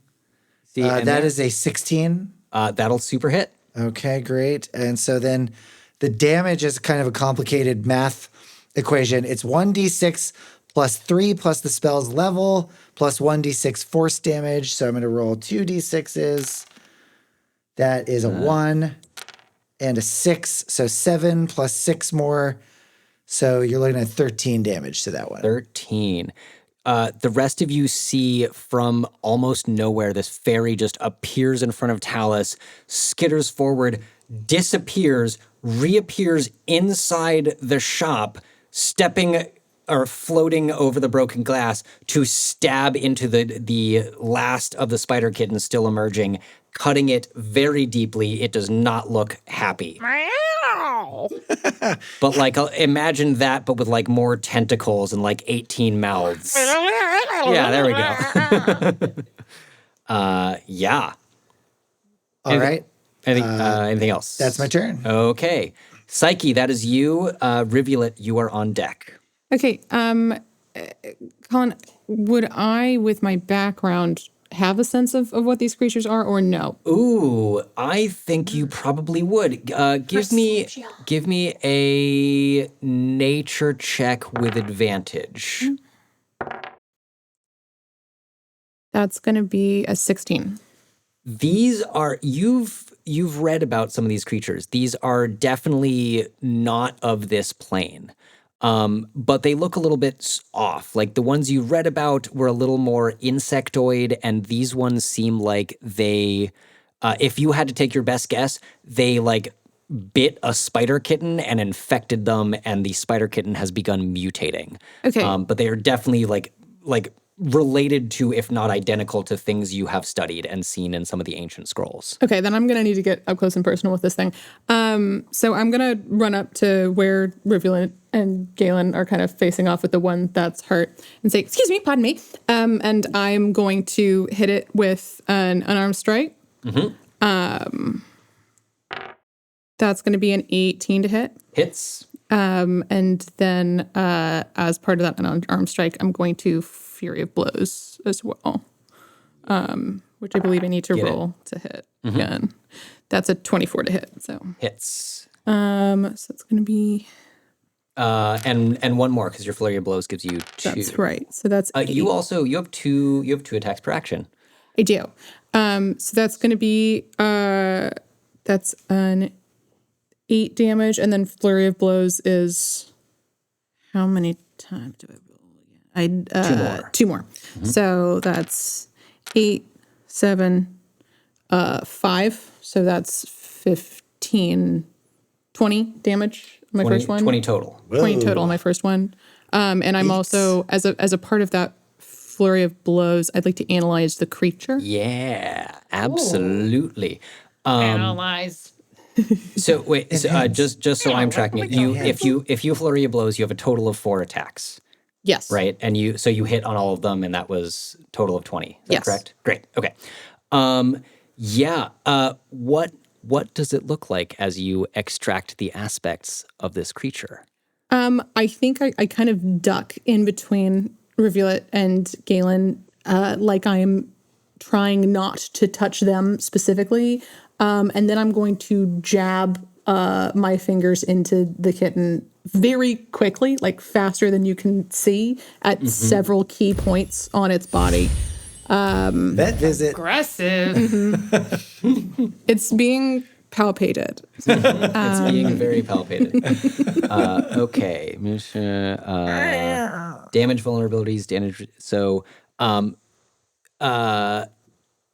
See, and that is a 16. That'll super hit. Okay, great. And so then the damage is kind of a complicated math equation. It's 1d6 plus 3 plus the spell's level plus 1d6 force damage. So I'm going to roll 2d6s. That is a 1 and a 6. So 7 plus 6 more. So you're looking at 13 damage to that one. 13. The rest of you see from almost nowhere, this fairy just appears in front of Talus, skitters forward, disappears, reappears inside the shop, stepping or floating over the broken glass to stab into the last of the spider kittens still emerging, cutting it very deeply. It does not look happy. But like, imagine that, but with like more tentacles and like 18 mouths. Yeah, there we go. Yeah. All right. Anything else? That's my turn. Okay. Psyche, that is you. Rivulet, you are on deck. Okay. Colin, would I, with my background, have a sense of what these creatures are, or no? Ooh, I think you probably would. Give me a nature check with advantage. That's going to be a 16. These are you've read about some of these creatures. These are definitely not of this plane. But they look a little bit off. Like the ones you read about were a little more insectoid, and these ones seem like they, if you had to take your best guess, they like bit a spider kitten and infected them, and the spider kitten has begun mutating. Okay. But they are definitely like related to, if not identical to, things you have studied and seen in some of the ancient scrolls. Okay, then I'm going to need to get up close and personal with this thing. So I'm going to run up to where Rivulet and Galen are kind of facing off with the one that's hurt and say, excuse me, pardon me. And I'm going to hit it with an unarmed strike. Mm-hmm. That's going to be an 18 to hit. Hits. And then as part of that unarmed strike, I'm going to Fury of Blows as well, which I believe I need to roll to hit again. That's a 24 to hit, so. Hits. So it's going to be... and one more, because your Flurry of Blows gives you 2. That's right. So that's 8. You have two attacks per action. I do. So that's going to be... that's an 8 damage, and then Flurry of Blows is... How many times do I roll again? 2 more. Mm-hmm. So that's 8, 7, 5. So that's 15, 20 damage My first one. 20 total. 20 total on my first one. And I'm also, as a part of that flurry of blows, I'd like to analyze the creature. Yeah, absolutely. Analyze. So wait, just so I'm tracking it, if you flurry of blows, you have a total of 4 attacks, Yes. right? And you hit on all of them, and that was total of 20. Is that Yes. correct? Great. Okay. What does it look like as you extract the aspects of this creature? I think I kind of duck in between Rivulet and Galen, like I'm trying not to touch them specifically. And then I'm going to jab my fingers into the kitten very quickly, like faster than you can see, at several key points on its body. Vet visit. Aggressive. It's being palpated. It's being very palpated. Okay. Damage vulnerabilities, damage. So,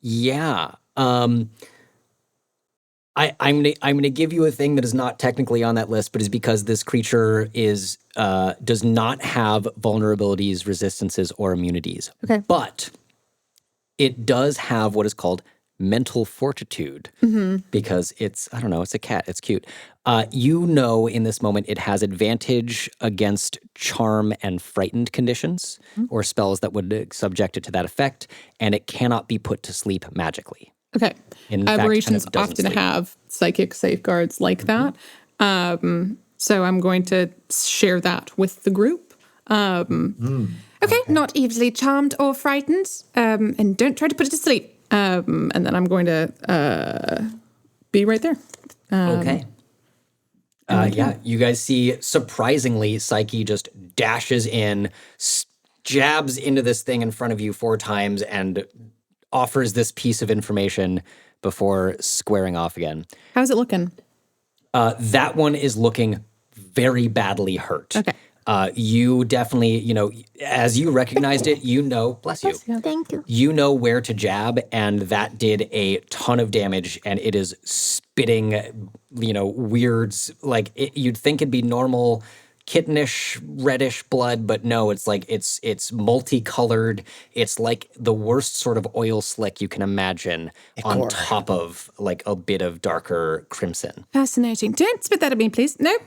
yeah. I'm gonna give you a thing that is not technically on that list, but is because this creature is does not have vulnerabilities, resistances, or immunities. Okay. But it does have what is called mental fortitude because it's, I don't know, it's a cat. It's cute. You know, in this moment, it has advantage against charm and frightened conditions or spells that would subject it to that effect, and it cannot be put to sleep magically. Okay. In fact, Aberrations kind of doesn't often sleep. have psychic safeguards like that. So I'm going to share that with the group. Okay, not easily charmed or frightened. And don't try to put it to sleep. And then I'm going to be right there. Okay. Yeah, you guys see, surprisingly, Psyche just dashes in, jabs into this thing in front of you 4 times, and offers this piece of information before squaring off again. How's it looking? That one is looking very badly hurt. Okay. You definitely, as you recognized it, bless you. Thank you. You know where to jab, and that did a ton of damage, and it is spitting, weirds. Like, you'd think it'd be normal kittenish, reddish blood, but no, it's like, it's multicolored. It's like the worst sort of oil slick you can imagine on top of, like, a bit of darker crimson. Fascinating. Don't spit that at me, please. Nope.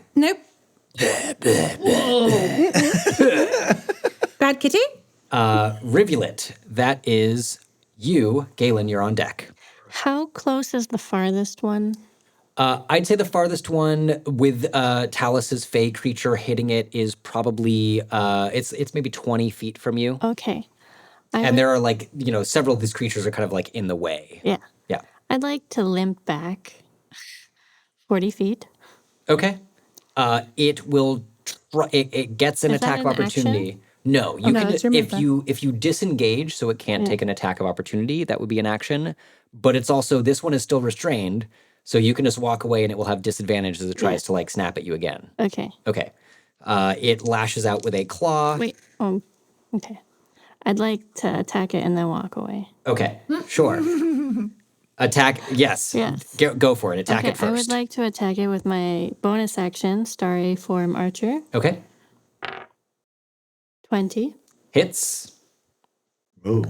Bad kitty? Rivulet, that is you. Galen, you're on deck. How close is the farthest one? I'd say the farthest one with Talus's fey creature hitting it is probably it's maybe 20 feet from you. Okay. And there are several of these creatures are kind of like in the way. Yeah. Yeah. I'd like to limp back 40 feet. Okay. It will it gets an Is that attack of an opportunity. action? No, you no, can it's your movement. if you disengage so it can't take an attack of opportunity, that would be an action. But it's also, this one is still restrained, so you can just walk away and it will have disadvantage as it tries to snap at you again. Okay. Okay. It lashes out with a claw. Wait. Okay. I'd like to attack it and then walk away. Okay, sure. Attack, yes. Yes. Go for it. Attack Okay, it first. I would like to attack it with my bonus action, Starry Form Archer. Okay. 20. Hits. Ooh.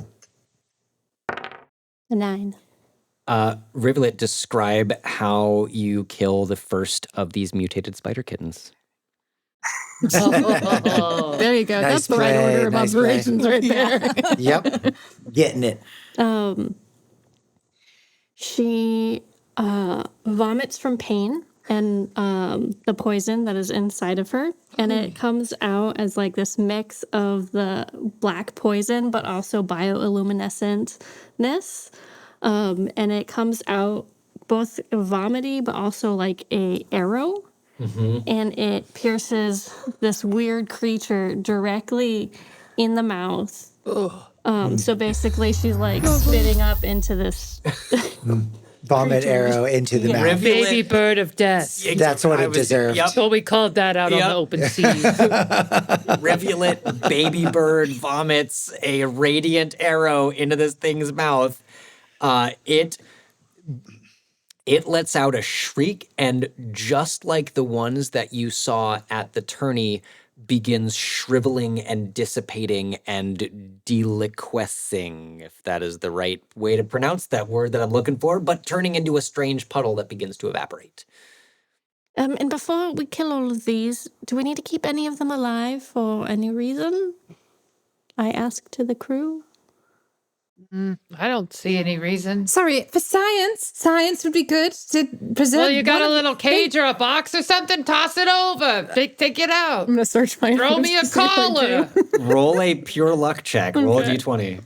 A 9. Rivulet, describe how you kill the first of these mutated spider kittens. There you go. Nice That's the right play, order of nice play. operations right there. Yep. Getting it. She vomits from pain and the poison that is inside of her. And it comes out as like this mix of the black poison, but also bioluminescentness. And it comes out both vomity, but also like a arrow. And it pierces this weird creature directly in the mouth. So basically she's like spitting up into this. Vomit arrow into the mouth. Baby bird of death. That's what it deserved. Yep. So we called that out on the open seas. Rivulet, baby bird, vomits a radiant arrow into this thing's mouth. It It lets out a shriek, and just like the ones that you saw at the tourney, begins shriveling and dissipating and deliquescing, if that is the right way to pronounce that word that I'm looking for, but turning into a strange puddle that begins to evaporate. And before we kill all of these, do we need to keep any of them alive for any reason? I asked to the crew. I don't see any reason. Sorry, for science would be good to preserve. Well, you got one a of- little cage or a box or something? Toss it over. Take it out. I'm gonna search my. Throw me a collar. Roll a pure luck check. Roll a d20.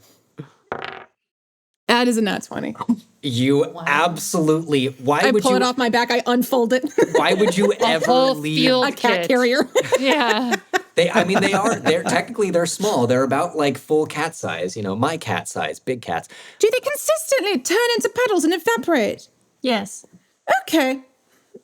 That is a nat 20. You absolutely. Why I would pull you? it off my back. I unfold it. Why would you ever whole leave? field A cat kit. carrier. Yeah. They are. They're technically they're small. They're about like full cat size. My cat size, big cats. Do they consistently turn into puddles and evaporate? Yes. Okay.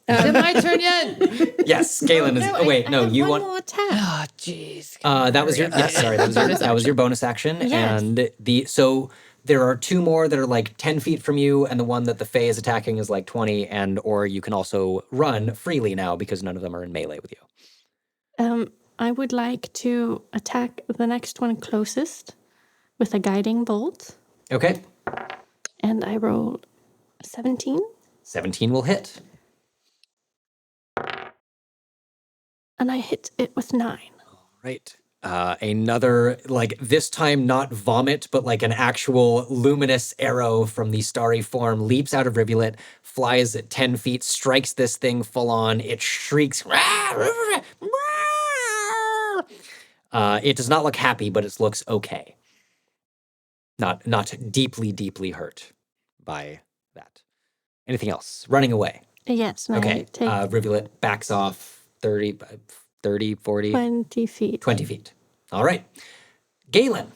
Is it my turn yet? Yes, Galen is. Oh wait, no, you one want. more attack. Oh, jeez. That was your. Yes, sorry, that was your bonus action. Yes. And so there are two more that are like 10 feet from you, and the one that the Fae is attacking is like 20. And or you can also run freely now because none of them are in melee with you. I would like to attack the next one closest with a guiding bolt, Okay, and I rolled 17, 17 will hit. and I hit it with 9. Right. Another, like, this time not vomit, but like an actual luminous arrow from the starry form leaps out of Rivulet, flies at 10 feet, strikes this thing full on. It shrieks. It does not look happy, but it looks okay. Not deeply, deeply hurt by that. Anything else? Running away. Yes, and Okay. I take Rivulet backs off 30, 40, 20 feet. 20 feet. All right. Galen.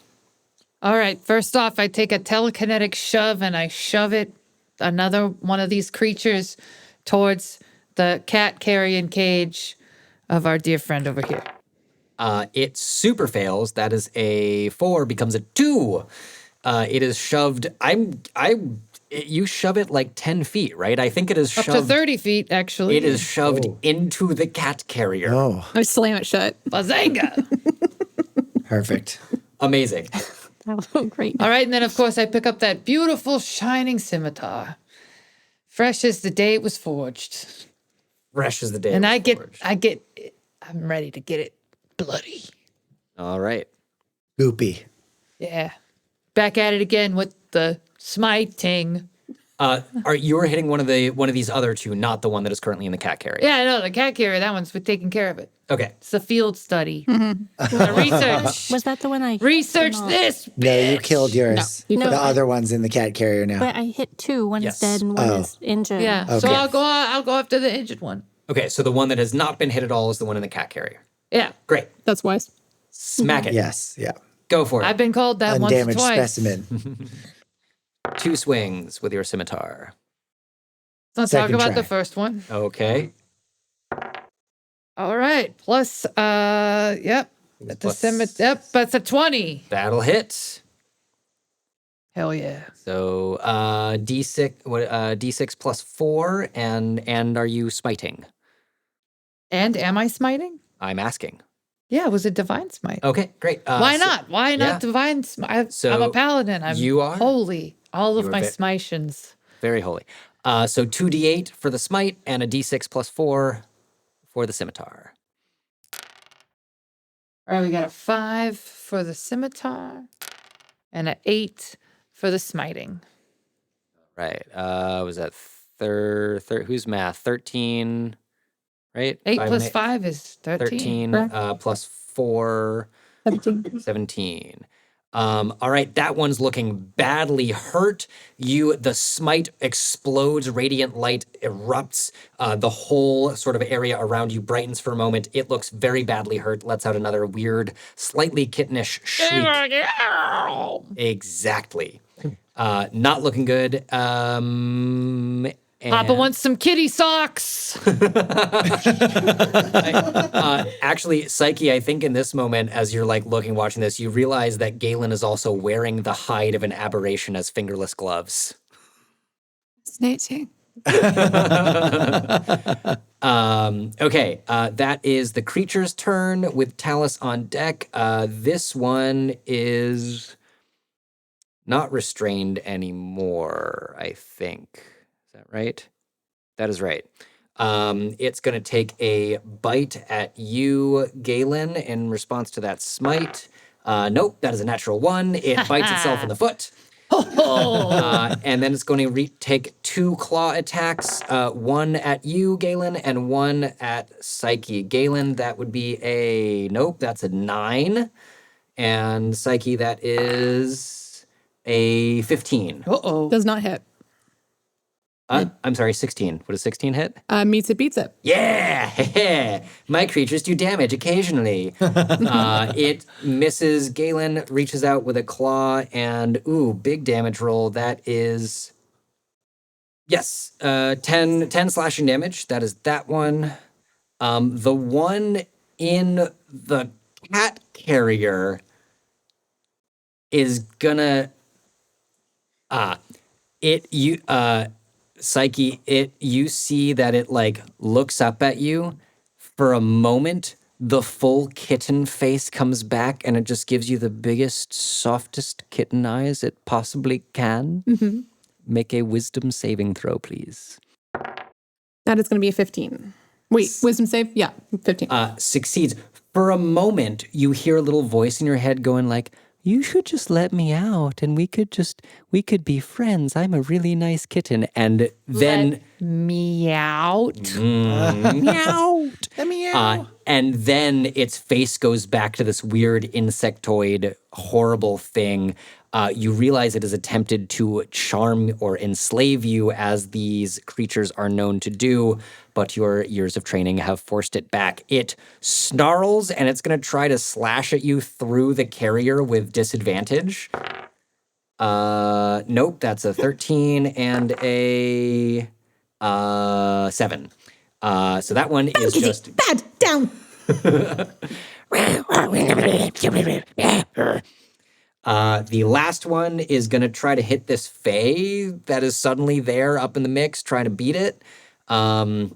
All right. First off, I take a telekinetic shove and I shove another one of these creatures towards the cat carrion cage of our dear friend over here. It super fails. That is a 4, becomes a 2. It is shoved. You shove it like 10 feet, right? I think it is Up shoved. to 30 feet, actually. It is shoved into the cat carrier. Oh, I slam it shut. Bazanga. perfect. Amazing. That was so great. All right. And then, of course, I pick up that beautiful shining scimitar. Fresh as the day it was forged. Fresh as the day. And it was forged. I'm ready to get it bloody. All right. Goopy. Yeah. Back at it again with the smiting. You're hitting one of these other two, not the one that is currently in the cat carrier. Yeah, I know. The cat carrier, that one's with taking care of it. Okay. It's a field study. The research. Was that the one I Research No. this. No, you killed yours. No, the I- other one's in the cat carrier now. But I hit 2. One Yes. is dead and one Oh. is injured. Yeah. So Okay. I'll go after the injured one. Okay. So the one that has not been hit at all is the one in the cat carrier. Yeah. Great. That's wise. Smack it. Yes, yeah. Go for it. I've been called that once or Undamaged twice. specimen. 2 swings with your scimitar. Let's talk Second about try. the first one. Okay. All right. Plus, yep. At the Plus- yep, that's a 20. That'll hit. Hell yeah. So D6 plus 4, and are you smiting? And am I smiting? I'm asking. Yeah, it was a divine smite. Okay, great. Why so- not? Why not yeah. divine smite? I'm So a paladin. I'm you are? holy. All of You are my ve- smitions. Very holy. So 2d8 for the smite and a d6 plus 4 for the scimitar. All right, we got a 5 for the scimitar and an 8 for the smiting. Right. Was that who's math? 13, right? 8 Five plus and 5 is 13. 13 correct? plus 4, 17. All right, that one's looking badly hurt. The smite explodes, radiant light erupts. The whole sort of area around you brightens for a moment. It looks very badly hurt, lets out another weird, slightly kittenish shriek. Exactly. Not looking good. Papa wants some kitty socks. Actually, Psyche, I think in this moment, as you're like watching this, you realize that Galen is also wearing the hide of an aberration as fingerless gloves. Fascinating. Okay, that is the creature's turn with Talus on deck. This one is not restrained anymore, I think. Is that right? That is right. It's going to take a bite at you, Galen, in response to that smite. Nope, that is a natural one. It bites itself in the foot. And then it's going to take 2 claw attacks, one at you, Galen, and one at Psyche. Galen, that would be nope, that's a 9. And Psyche, that is a 15. Uh-oh. Does not hit. I'm sorry, 16. What does 16 hit? Meets it, beats it. Yeah! My creatures do damage occasionally. It misses. Galen reaches out with a claw and, big damage roll. That is, yes, 10 slashing damage. That is that one. The one in the cat carrier is gonna, Psyche, you see that it like looks up at you for a moment. The full kitten face comes back and it just gives you the biggest, softest kitten eyes it possibly can. Mm-hmm. Make a wisdom saving throw, please. That is going to be a 15. Wait, wisdom save? Yeah, 15. Succeeds. For a moment, you hear a little voice in your head going like, you should just let me out and we could be friends. I'm a really nice kitten. And then Meow. meow. And then its face goes back to this weird insectoid, horrible thing. You realize it has attempted to charm or enslave you, as these creatures are known to do, but your years of training have forced it back. It snarls, and it's going to try to slash at you through the carrier with disadvantage. Nope, that's a 13 and a 7. So that one is just... Bad, down. The last one is going to try to hit this Fae that is suddenly there up in the mix, trying to beat it. Does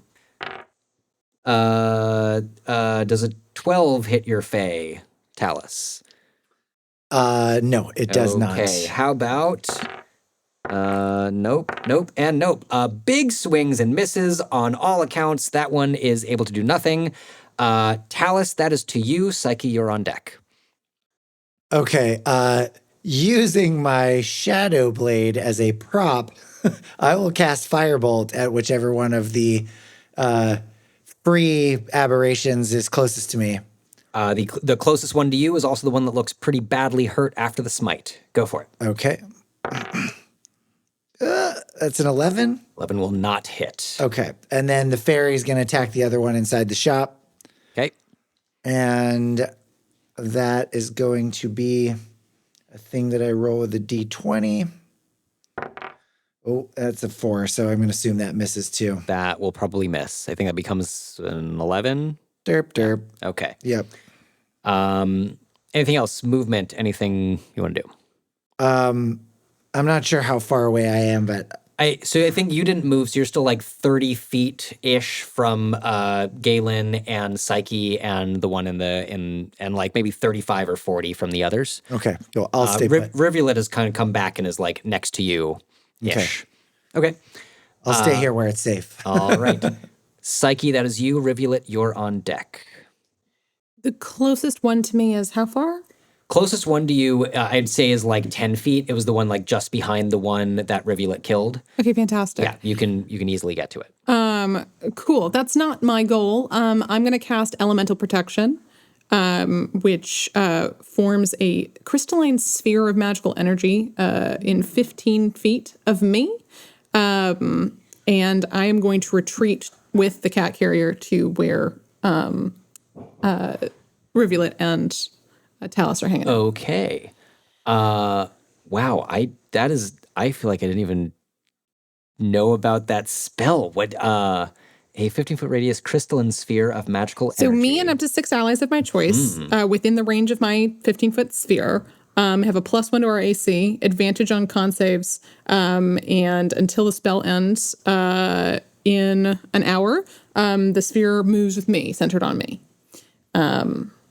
a 12 hit your Fae, Talus? No, it does not. Okay, how about... nope, and nope. Big swings and misses on all accounts. That one is able to do nothing. Talus, that is to you. Psyche, you're on deck. Okay, using my Shadow Blade as a prop, I will cast Firebolt at whichever one of the free aberrations is closest to me. The closest one to you is also the one that looks pretty badly hurt after the smite. Go for it. Okay. That's an 11. 11 will not hit. Okay, and then the fairy's going to attack the other one inside the shop. Okay. And that is going to be a thing that I roll with a d20. Oh, that's a 4, so I'm going to assume that misses too. That will probably miss. I think that becomes an 11. Derp, derp. Okay. Yep. Anything else? Movement? Anything you want to do? I'm not sure how far away I am, but... So I think you didn't move, so you're still like 30 feet-ish from Galen and Psyche and the one and like maybe 35 or 40 from the others. Okay, cool. I'll stay put. Rivulet has kind of come back and is like next to you-ish. Okay. I'll stay here where it's safe. All right. Psyche, that is you. Rivulet, you're on deck. The closest one to me is how far? Closest one to you, I'd say, is like 10 feet. It was the one like just behind the one that Rivulet killed. Okay, fantastic. Yeah, you can easily get to it. Cool. That's not my goal. I'm going to cast Elemental Protection, which forms a crystalline sphere of magical energy in 15 feet of me. And I am going to retreat with the cat carrier to where Rivulet and Talus are hanging out. Okay. Wow. I feel like I didn't even know about that spell. What? A 15-foot radius crystalline sphere of magical energy. So me and up to 6 allies of my choice within the range of my 15-foot sphere have a +1 to our AC, advantage on con saves, and until the spell ends in an hour, the sphere moves with me, centered on me.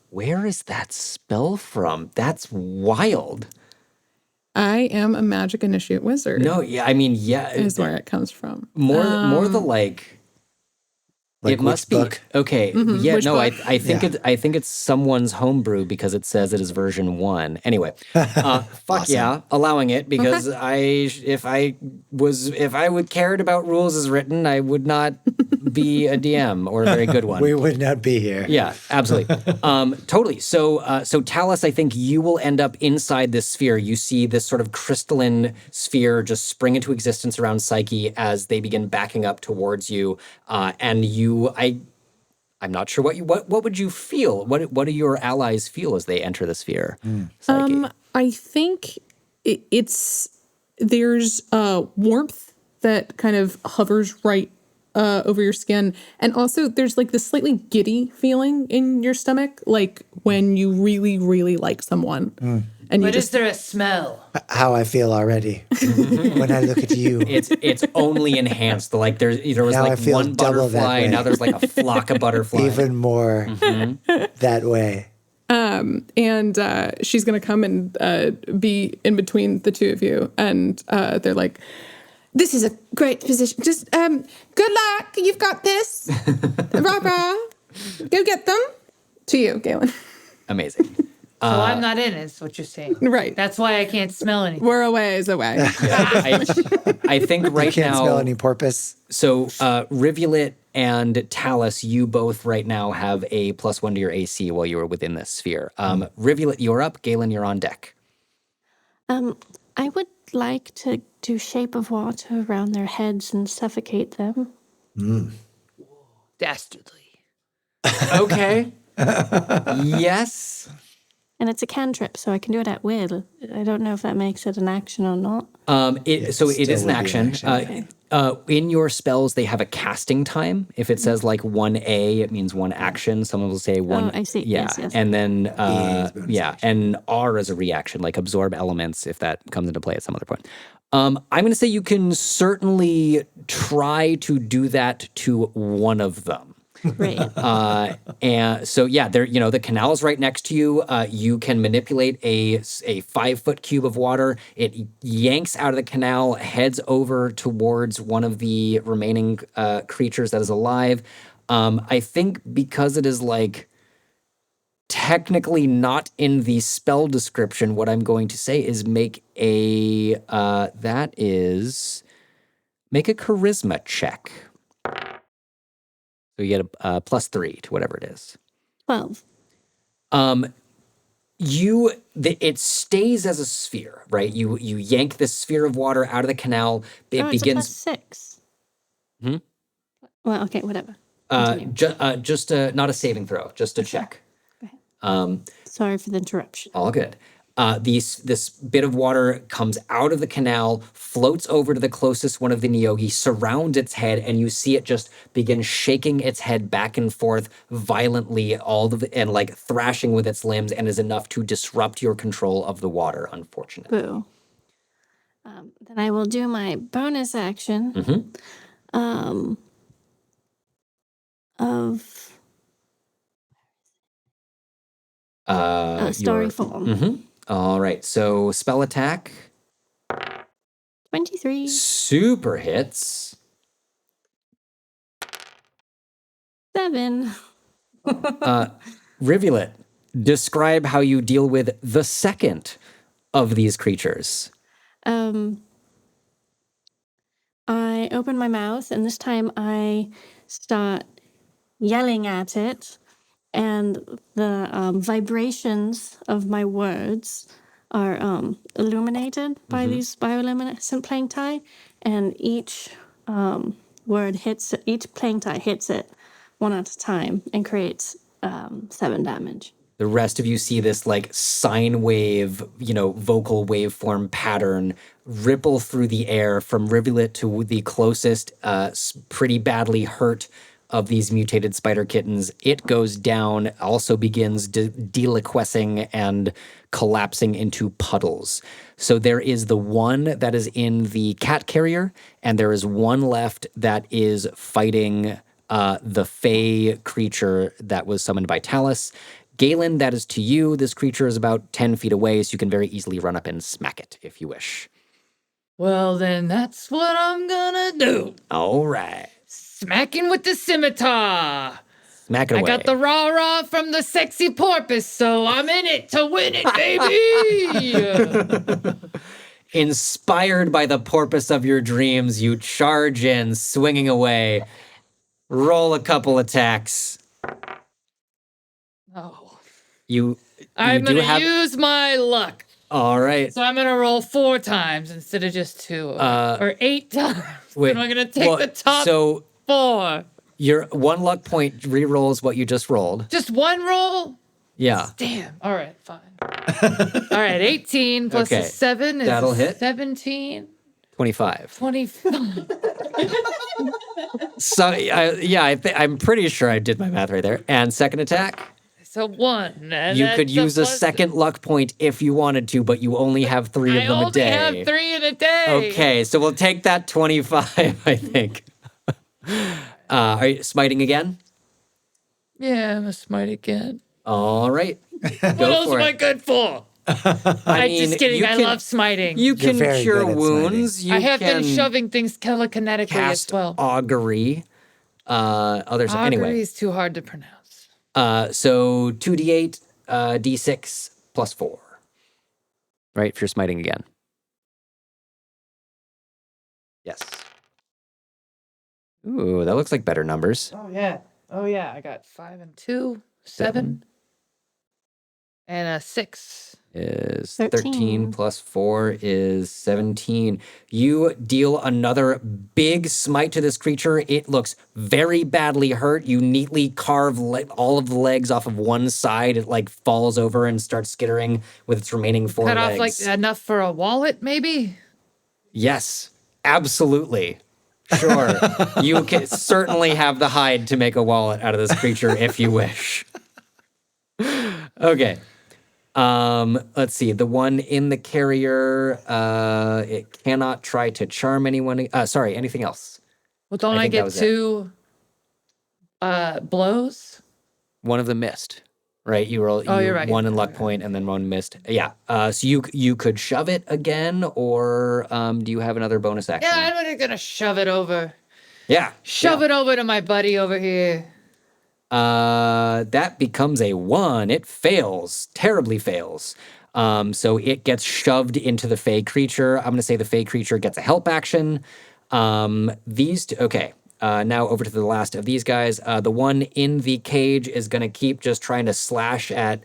Where is that spell from? That's wild. I am a magic initiate wizard. No, yeah, I mean, yeah. Is where it comes from. More the like it must be book? okay. Mm-hmm. Yeah, Which no, book? I think I think it's someone's homebrew because it says it is version 1. Anyway, fuck yeah, allowing it because if I would cared about rules as written, I would not be a DM or a very good one. We would not be here. Yeah, absolutely. Totally. So Talus, I think you will end up inside this sphere. You see this sort of crystalline sphere just spring into existence around Psyche as they begin backing up towards you. And I'm not sure what would you feel? What do your allies feel as they enter the sphere? Psyche. I think there's warmth that kind of hovers right over your skin, and also there's like this slightly giddy feeling in your stomach, like when you really, really like someone. And you But is there a smell? How I feel already when I look at you. It's only enhanced. Like there was Now I like feel one double that butterfly, way. now there's like a flock of butterflies. Even more that way. and she's gonna come and be in between the two of you, and they're like, This is a great position. Just good luck. You've got this. Rah rah. Go get them. to you, Galen. Amazing. So I'm not in, is what you're saying. Right. That's why I can't smell anything. We're a ways away. I think right Can't now. smell any porpoise. So Rivulet and Talus, you both right now have a +1 to your AC while you are within this sphere. Rivulet, you're up. Galen, you're on deck. I would like to do shape of water around their heads and suffocate them. Dastardly. Okay. Yes. And it's a cantrip, so I can do it at will. I don't know if that makes it an action or not. So it is still an would be an action. In your spells, they have a casting time. If it says like 1A, it means one action. Someone will say one. Oh, I see. Yeah. Yes, yes. And then, is bonus yeah. action. And R is a reaction, like absorb elements if that comes into play at some other point. I'm going to say you can certainly try to do that to one of them. Great. And so, yeah, there, the canal's right next to you. You can manipulate a 5-foot cube of water. It yanks out of the canal, heads over towards one of the remaining creatures that is alive. I think because it is like technically not in the spell description, what I'm going to say is make a charisma check. So you get a +3 to whatever it is. 12. It stays as a sphere, right? You yank this sphere of water out of the canal. It Oh, begins. it's a +6. Well, okay, whatever. Just not a saving throw, just a check. Sorry for the interruption. All good. This bit of water comes out of the canal, floats over to the closest one of the Niyogi, surrounds its head, and you see it just begin shaking its head back and forth violently, and like thrashing with its limbs, and is enough to disrupt your control of the water, unfortunately. Boo. Then I will do my bonus action of story form. All right, so spell attack. 23. Super hits. 7. Rivulet, describe how you deal with the second of these creatures. I open my mouth, and this time I start yelling at it, and the vibrations of my words are illuminated by these bioluminescent plankti, and each each plankti hits it one at a time and creates 7 damage. The rest of you see this like sine wave, vocal waveform pattern ripple through the air from Rivulet to the closest, pretty badly hurt of these mutated spider kittens, it goes down, also begins deliquescing and collapsing into puddles. So there is the one that is in the cat carrier, and there is one left that is fighting the fey creature that was summoned by Talus. Galen, that is to you. This creature is about 10 feet away, so you can very easily run up and smack it if you wish. Well, then that's what I'm gonna do. All right. Smacking with the scimitar. Smack it away. I got the rah-rah from the sexy porpoise, so I'm in it to win it, baby! Inspired by the porpoise of your dreams, you charge in, swinging away. Roll a couple attacks. Oh. do I'm gonna have... use my luck. All right. So I'm gonna roll 4 times instead of just 2. Or 8 times. Wait, And I'm gonna take the top 4. Your 1 luck point re-rolls what you just rolled. Just 1 roll? Yeah. Damn. All right, fine. All right, 18 plus Okay. a 7 is That'll hit. 17. 25. 25. So, I'm pretty sure I did my math right there. And second attack? So 1. And You could that's use a plus- second luck point if you wanted to, but you only have 3 of them a day. I only have 3 in a day. Okay, so we'll take that 25, I think. Are you smiting again? Yeah, I'm gonna smite again. All right. What else am I good for? I'm just kidding. I love smiting. You can very cure good at wounds. You I have been can shoving things telekinetically cast as well. augury. Others Augury anyway. is too hard to pronounce. So 2d8, d6 plus 4. Right, if you're smiting again. Yes. Ooh, that looks like better numbers. Oh yeah. I got 5 and 2, 7. And a 6. Is 13. 13 plus 4 is 17. You deal another big smite to this creature. It looks very badly hurt. You neatly carve all of the legs off of one side. It like falls over and starts skittering with its remaining 4 Cut legs. off like enough for a wallet, maybe? Yes, absolutely. Sure. You can certainly have the hide to make a wallet out of this creature if you wish. Okay. Let's see. The one in the carrier, it cannot try to charm anyone. Sorry, anything else? Well, don't I I think that get was it. 2 blows? One of them missed, right? You roll you're right. one in luck point and then one missed. Yeah. So you could shove it again, or do you have another bonus action? Yeah, I'm gonna shove it over. Yeah. Shove it over to my buddy over here. That becomes a 1. It fails, terribly fails. So it gets shoved into the fey creature. I'm going to say the fey creature gets a help action. These two, okay. Now over to the last of these guys. The one in the cage is going to keep just trying to slash at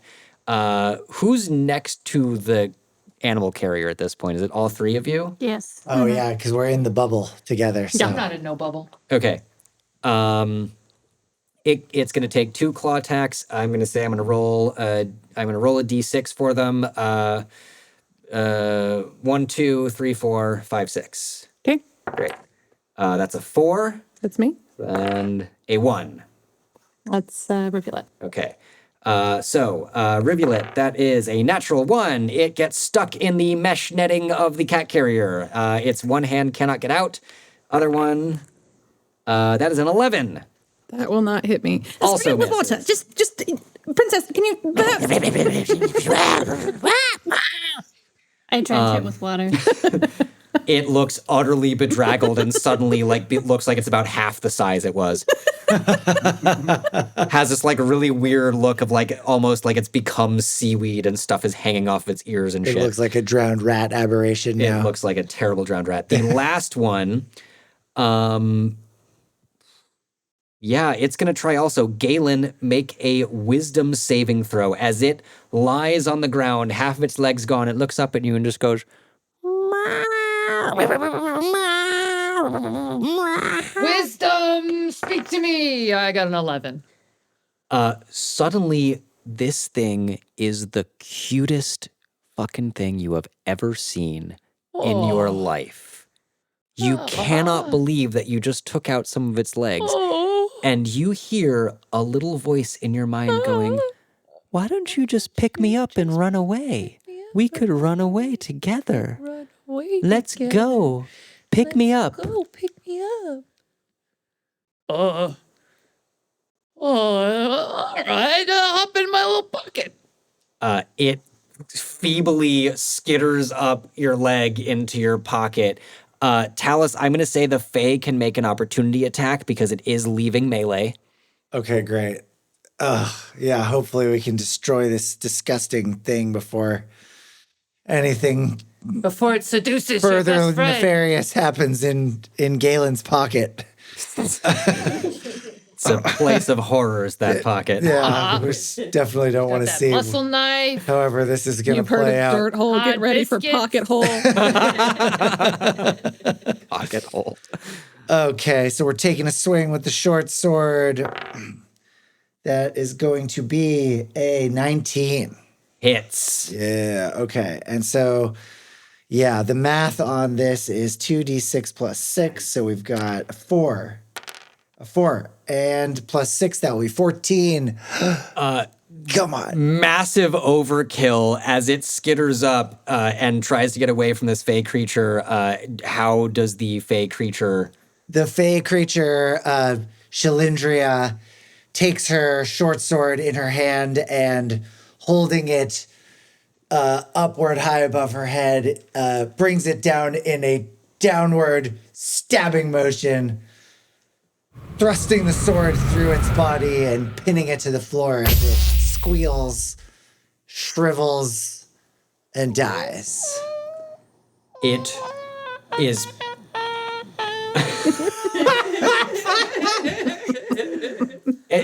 who's next to the animal carrier at this point. Is it all 3 of you? Yes. Oh yeah, because we're in the bubble together. So. I'm not in no bubble. Okay. It's going to take 2 claw attacks. I'm going to say I'm going to roll a d6 for them. 1, 2, 3, 4, 5, 6. Okay, Great. That's a 4 that's me. and a 1. Let's reveal it. Okay. So Rivulet, that is a natural 1. It gets stuck in the mesh netting of the cat carrier. Its one hand cannot get out. Other one, that is an 11. That will not hit me. Also Spray it with water. misses. Just, Princess, can you? I tried it with water. It looks utterly bedraggled and suddenly it looks like it's about half the size it was. Has this like really weird look of like almost like it's become seaweed and stuff is hanging off of its ears and It shit. looks like a drowned rat aberration now. It looks like a terrible drowned rat. The last one, yeah, it's going to try also. Galen, make a wisdom saving throw. As it lies on the ground, half of its legs gone, it looks up at you and just goes, Wisdom, speak to me. I got an 11. Suddenly, this thing is the cutest fucking thing you have ever seen in your life. You cannot believe that you just took out some of its legs. and you hear a little voice in your mind going, "Why don't you just pick me up and run away? We could run away together. Run away. Let's go. Pick me up." Go pick me up. All right. Hop in my little pocket. It feebly skitters up your leg into your pocket. Talus, I'm going to say the Fae can make an opportunity attack because it is leaving melee. Okay, great. Yeah, hopefully we can destroy this disgusting thing before anything Before it seduces your further best friend. nefarious happens in Galen's pocket. It's a place of horrors, that pocket. Yeah, we definitely don't want to That see muscle knife. however this is going to You've heard play of out. dirt hole. Get Hot ready for biscuits. pocket hole. Pocket hole. Okay, so we're taking a swing with the short sword. That is going to be a 19. Hits. Yeah, okay. And so, yeah, the math on this is 2d6 plus 6. So we've got a 4. A 4. And plus 6, that will be 14. Come on. Massive overkill as it skitters up and tries to get away from this Fae creature. How does the Fae creature... The Fae creature, Shalindria, takes her short sword in her hand and holding it upward high above her head, brings it down in a downward stabbing motion, thrusting the sword through its body and pinning it to the floor as it squeals, shrivels, and dies. It is...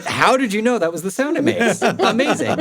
How did you know that was the sound it makes? Amazing.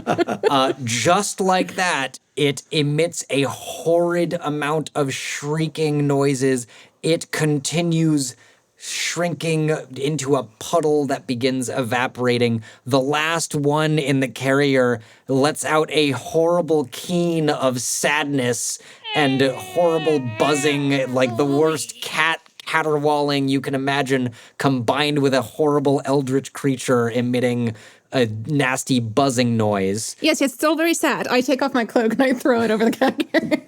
Just like that, it emits a horrid amount of shrieking noises. It continues shrinking into a puddle that begins evaporating. The last one in the carrier lets out a horrible keen of sadness and horrible buzzing, like the worst caterwauling you can imagine, combined with a horrible eldritch creature emitting a nasty buzzing noise. Yes, it's still very sad. I take off my cloak and I throw it over the cat carrier.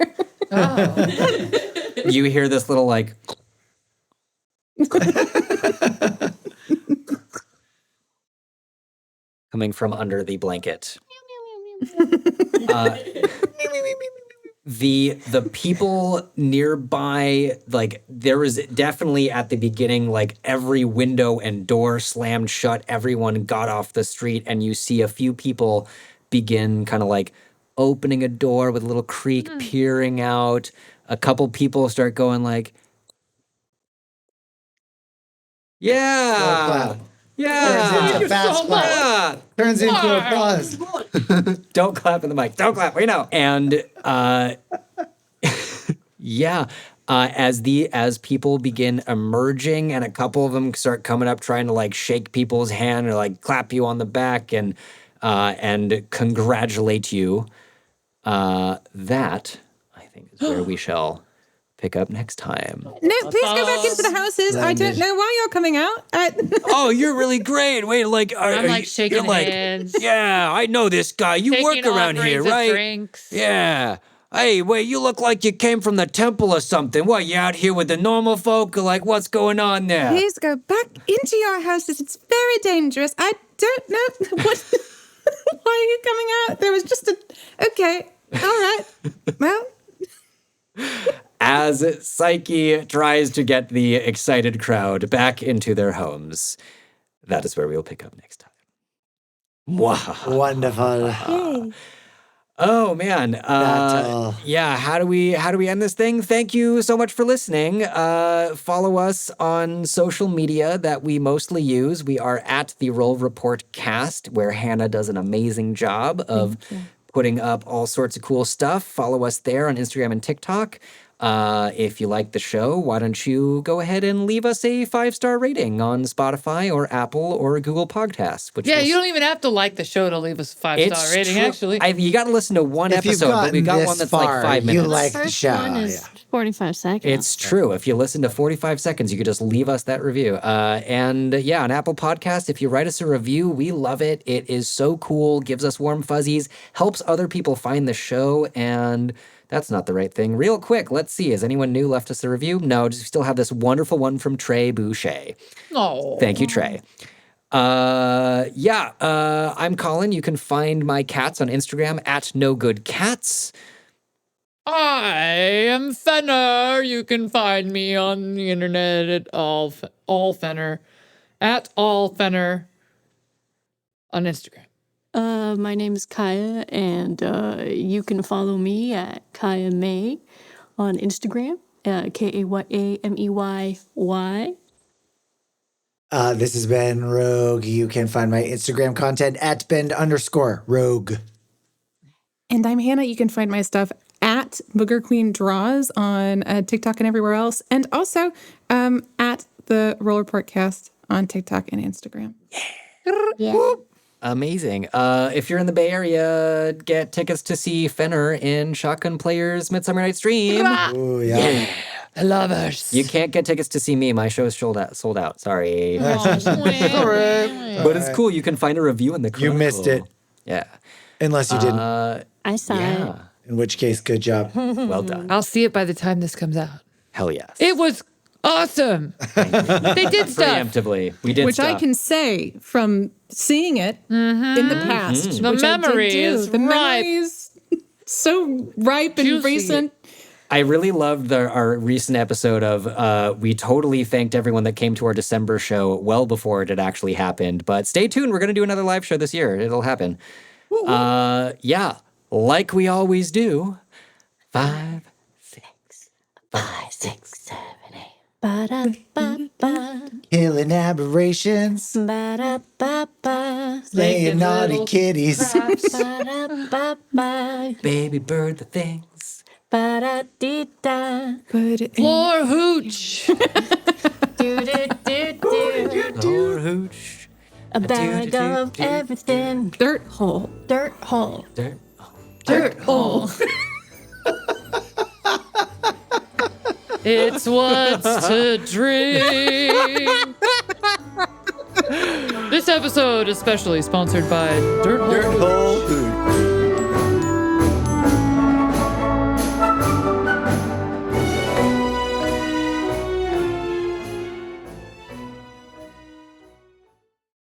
You hear this little like... coming from under the blanket. The people nearby, like, there was definitely at the beginning, like, every window and door slammed shut. Everyone got off the street, and you see a few people begin kind of like opening a door with a little creak, peering out. A couple people start going like, yeah, Clap. yeah, Turns into fast clap. yeah. Turns into applause. Don't clap in the mic. Don't clap. We know. And yeah, as people begin emerging, and a couple of them start coming up, trying to like shake people's hand or like clap you on the back and congratulate you. That I think is where we shall pick up next time. No, please go back into the houses. I don't know why you're coming out. Oh, you're really great. Wait, like I'm like shaking hands. Yeah, I know this guy. You Taking work around here, offerings of right? drinks. Yeah. Hey, wait, you look like you came from the temple or something. What, you out here with the normal folk? Or like, what's going on there? Please go back into your houses. It's very dangerous. I don't know what. Why are you coming out? There was just a. Okay. All right. Well. As Psyche tries to get the excited crowd back into their homes, that is where we'll pick up next time. Mwah. Wonderful. Oh man. Battle. Yeah, how do we end this thing? Thank you so much for listening. Follow us on social media that we mostly use. We are at the Roll Report Cast, where Hannah does an amazing job of putting up all sorts of cool stuff. Follow us there on Instagram and TikTok. If you like the show, why don't you go ahead and leave us a 5-star rating on Spotify or Apple or Google Podcasts? Which Yeah, will you don't even have to like the show to leave us a 5-star rating, true. actually. You got to listen to one If you've episode, but we gotten got this one that's far, like 5 you minutes. like the the first show. one is 45 seconds. It's true. If you listen to 45 seconds, you could just leave us that review. And yeah, on Apple Podcasts, if you write us a review, we love it. It is so cool, gives us warm fuzzies, helps other people find the show, and that's not the right thing. Real quick, let's see. Has anyone new left us a review? No, just still have this wonderful one from Trey Boucher. Oh. Thank you, Trey. I'm Colin. You can find my cats on Instagram at nogoodcats. I am Fenner. You can find me on the internet at allfenner, at allfenner on Instagram. My name is Kaya, and you can follow me at Kaya May on Instagram, KAYAMEYY. This has been Rogue. You can find my Instagram content at bend_rogue. And I'm Hannah. You can find my stuff at Booger Queen Draws on TikTok and everywhere else. And also at the Roll Report Cast on TikTok and Instagram. Yeah. Amazing. If you're in the Bay Area, get tickets to see Fenner in Shotgun Players Midsummer Night's Dream. Oh, yeah. I love us. You can't get tickets to see me. My show is sold out. Sorry. But But it's cool. You can find a review in the You missed it. Yeah. Unless you didn't. I saw it. Yeah. In which case, good job. Well done. I'll see it by the time this comes out. Hell yes. It was awesome. They did stuff. Preemptively. We did Which stuff. I can say from seeing it in the past. The which I did memory do. is The ripe. memory is so ripe and Juicy. recent. I really loved our recent episode of we totally thanked everyone that came to our December show well before it had actually happened. But stay tuned. We're going to do another live show this year. It'll happen. Yeah, like we always do. 5, 6, 5, 6, 7, 8. Ba-da-ba-ba, Killing aberrations. ba-da-ba-ba, Slaying naughty kitties. ba-da-ba-ba, Baby bird the things. ba-da-dee-da, Put it in. Floor hooch. do-do-do-do, Or hooch. a bag of everything, Dirt hole. dirt hole. Dirt. Dirt hole. It's what's to drink. This episode is specially sponsored by Dirt Hole. Dirt hole food.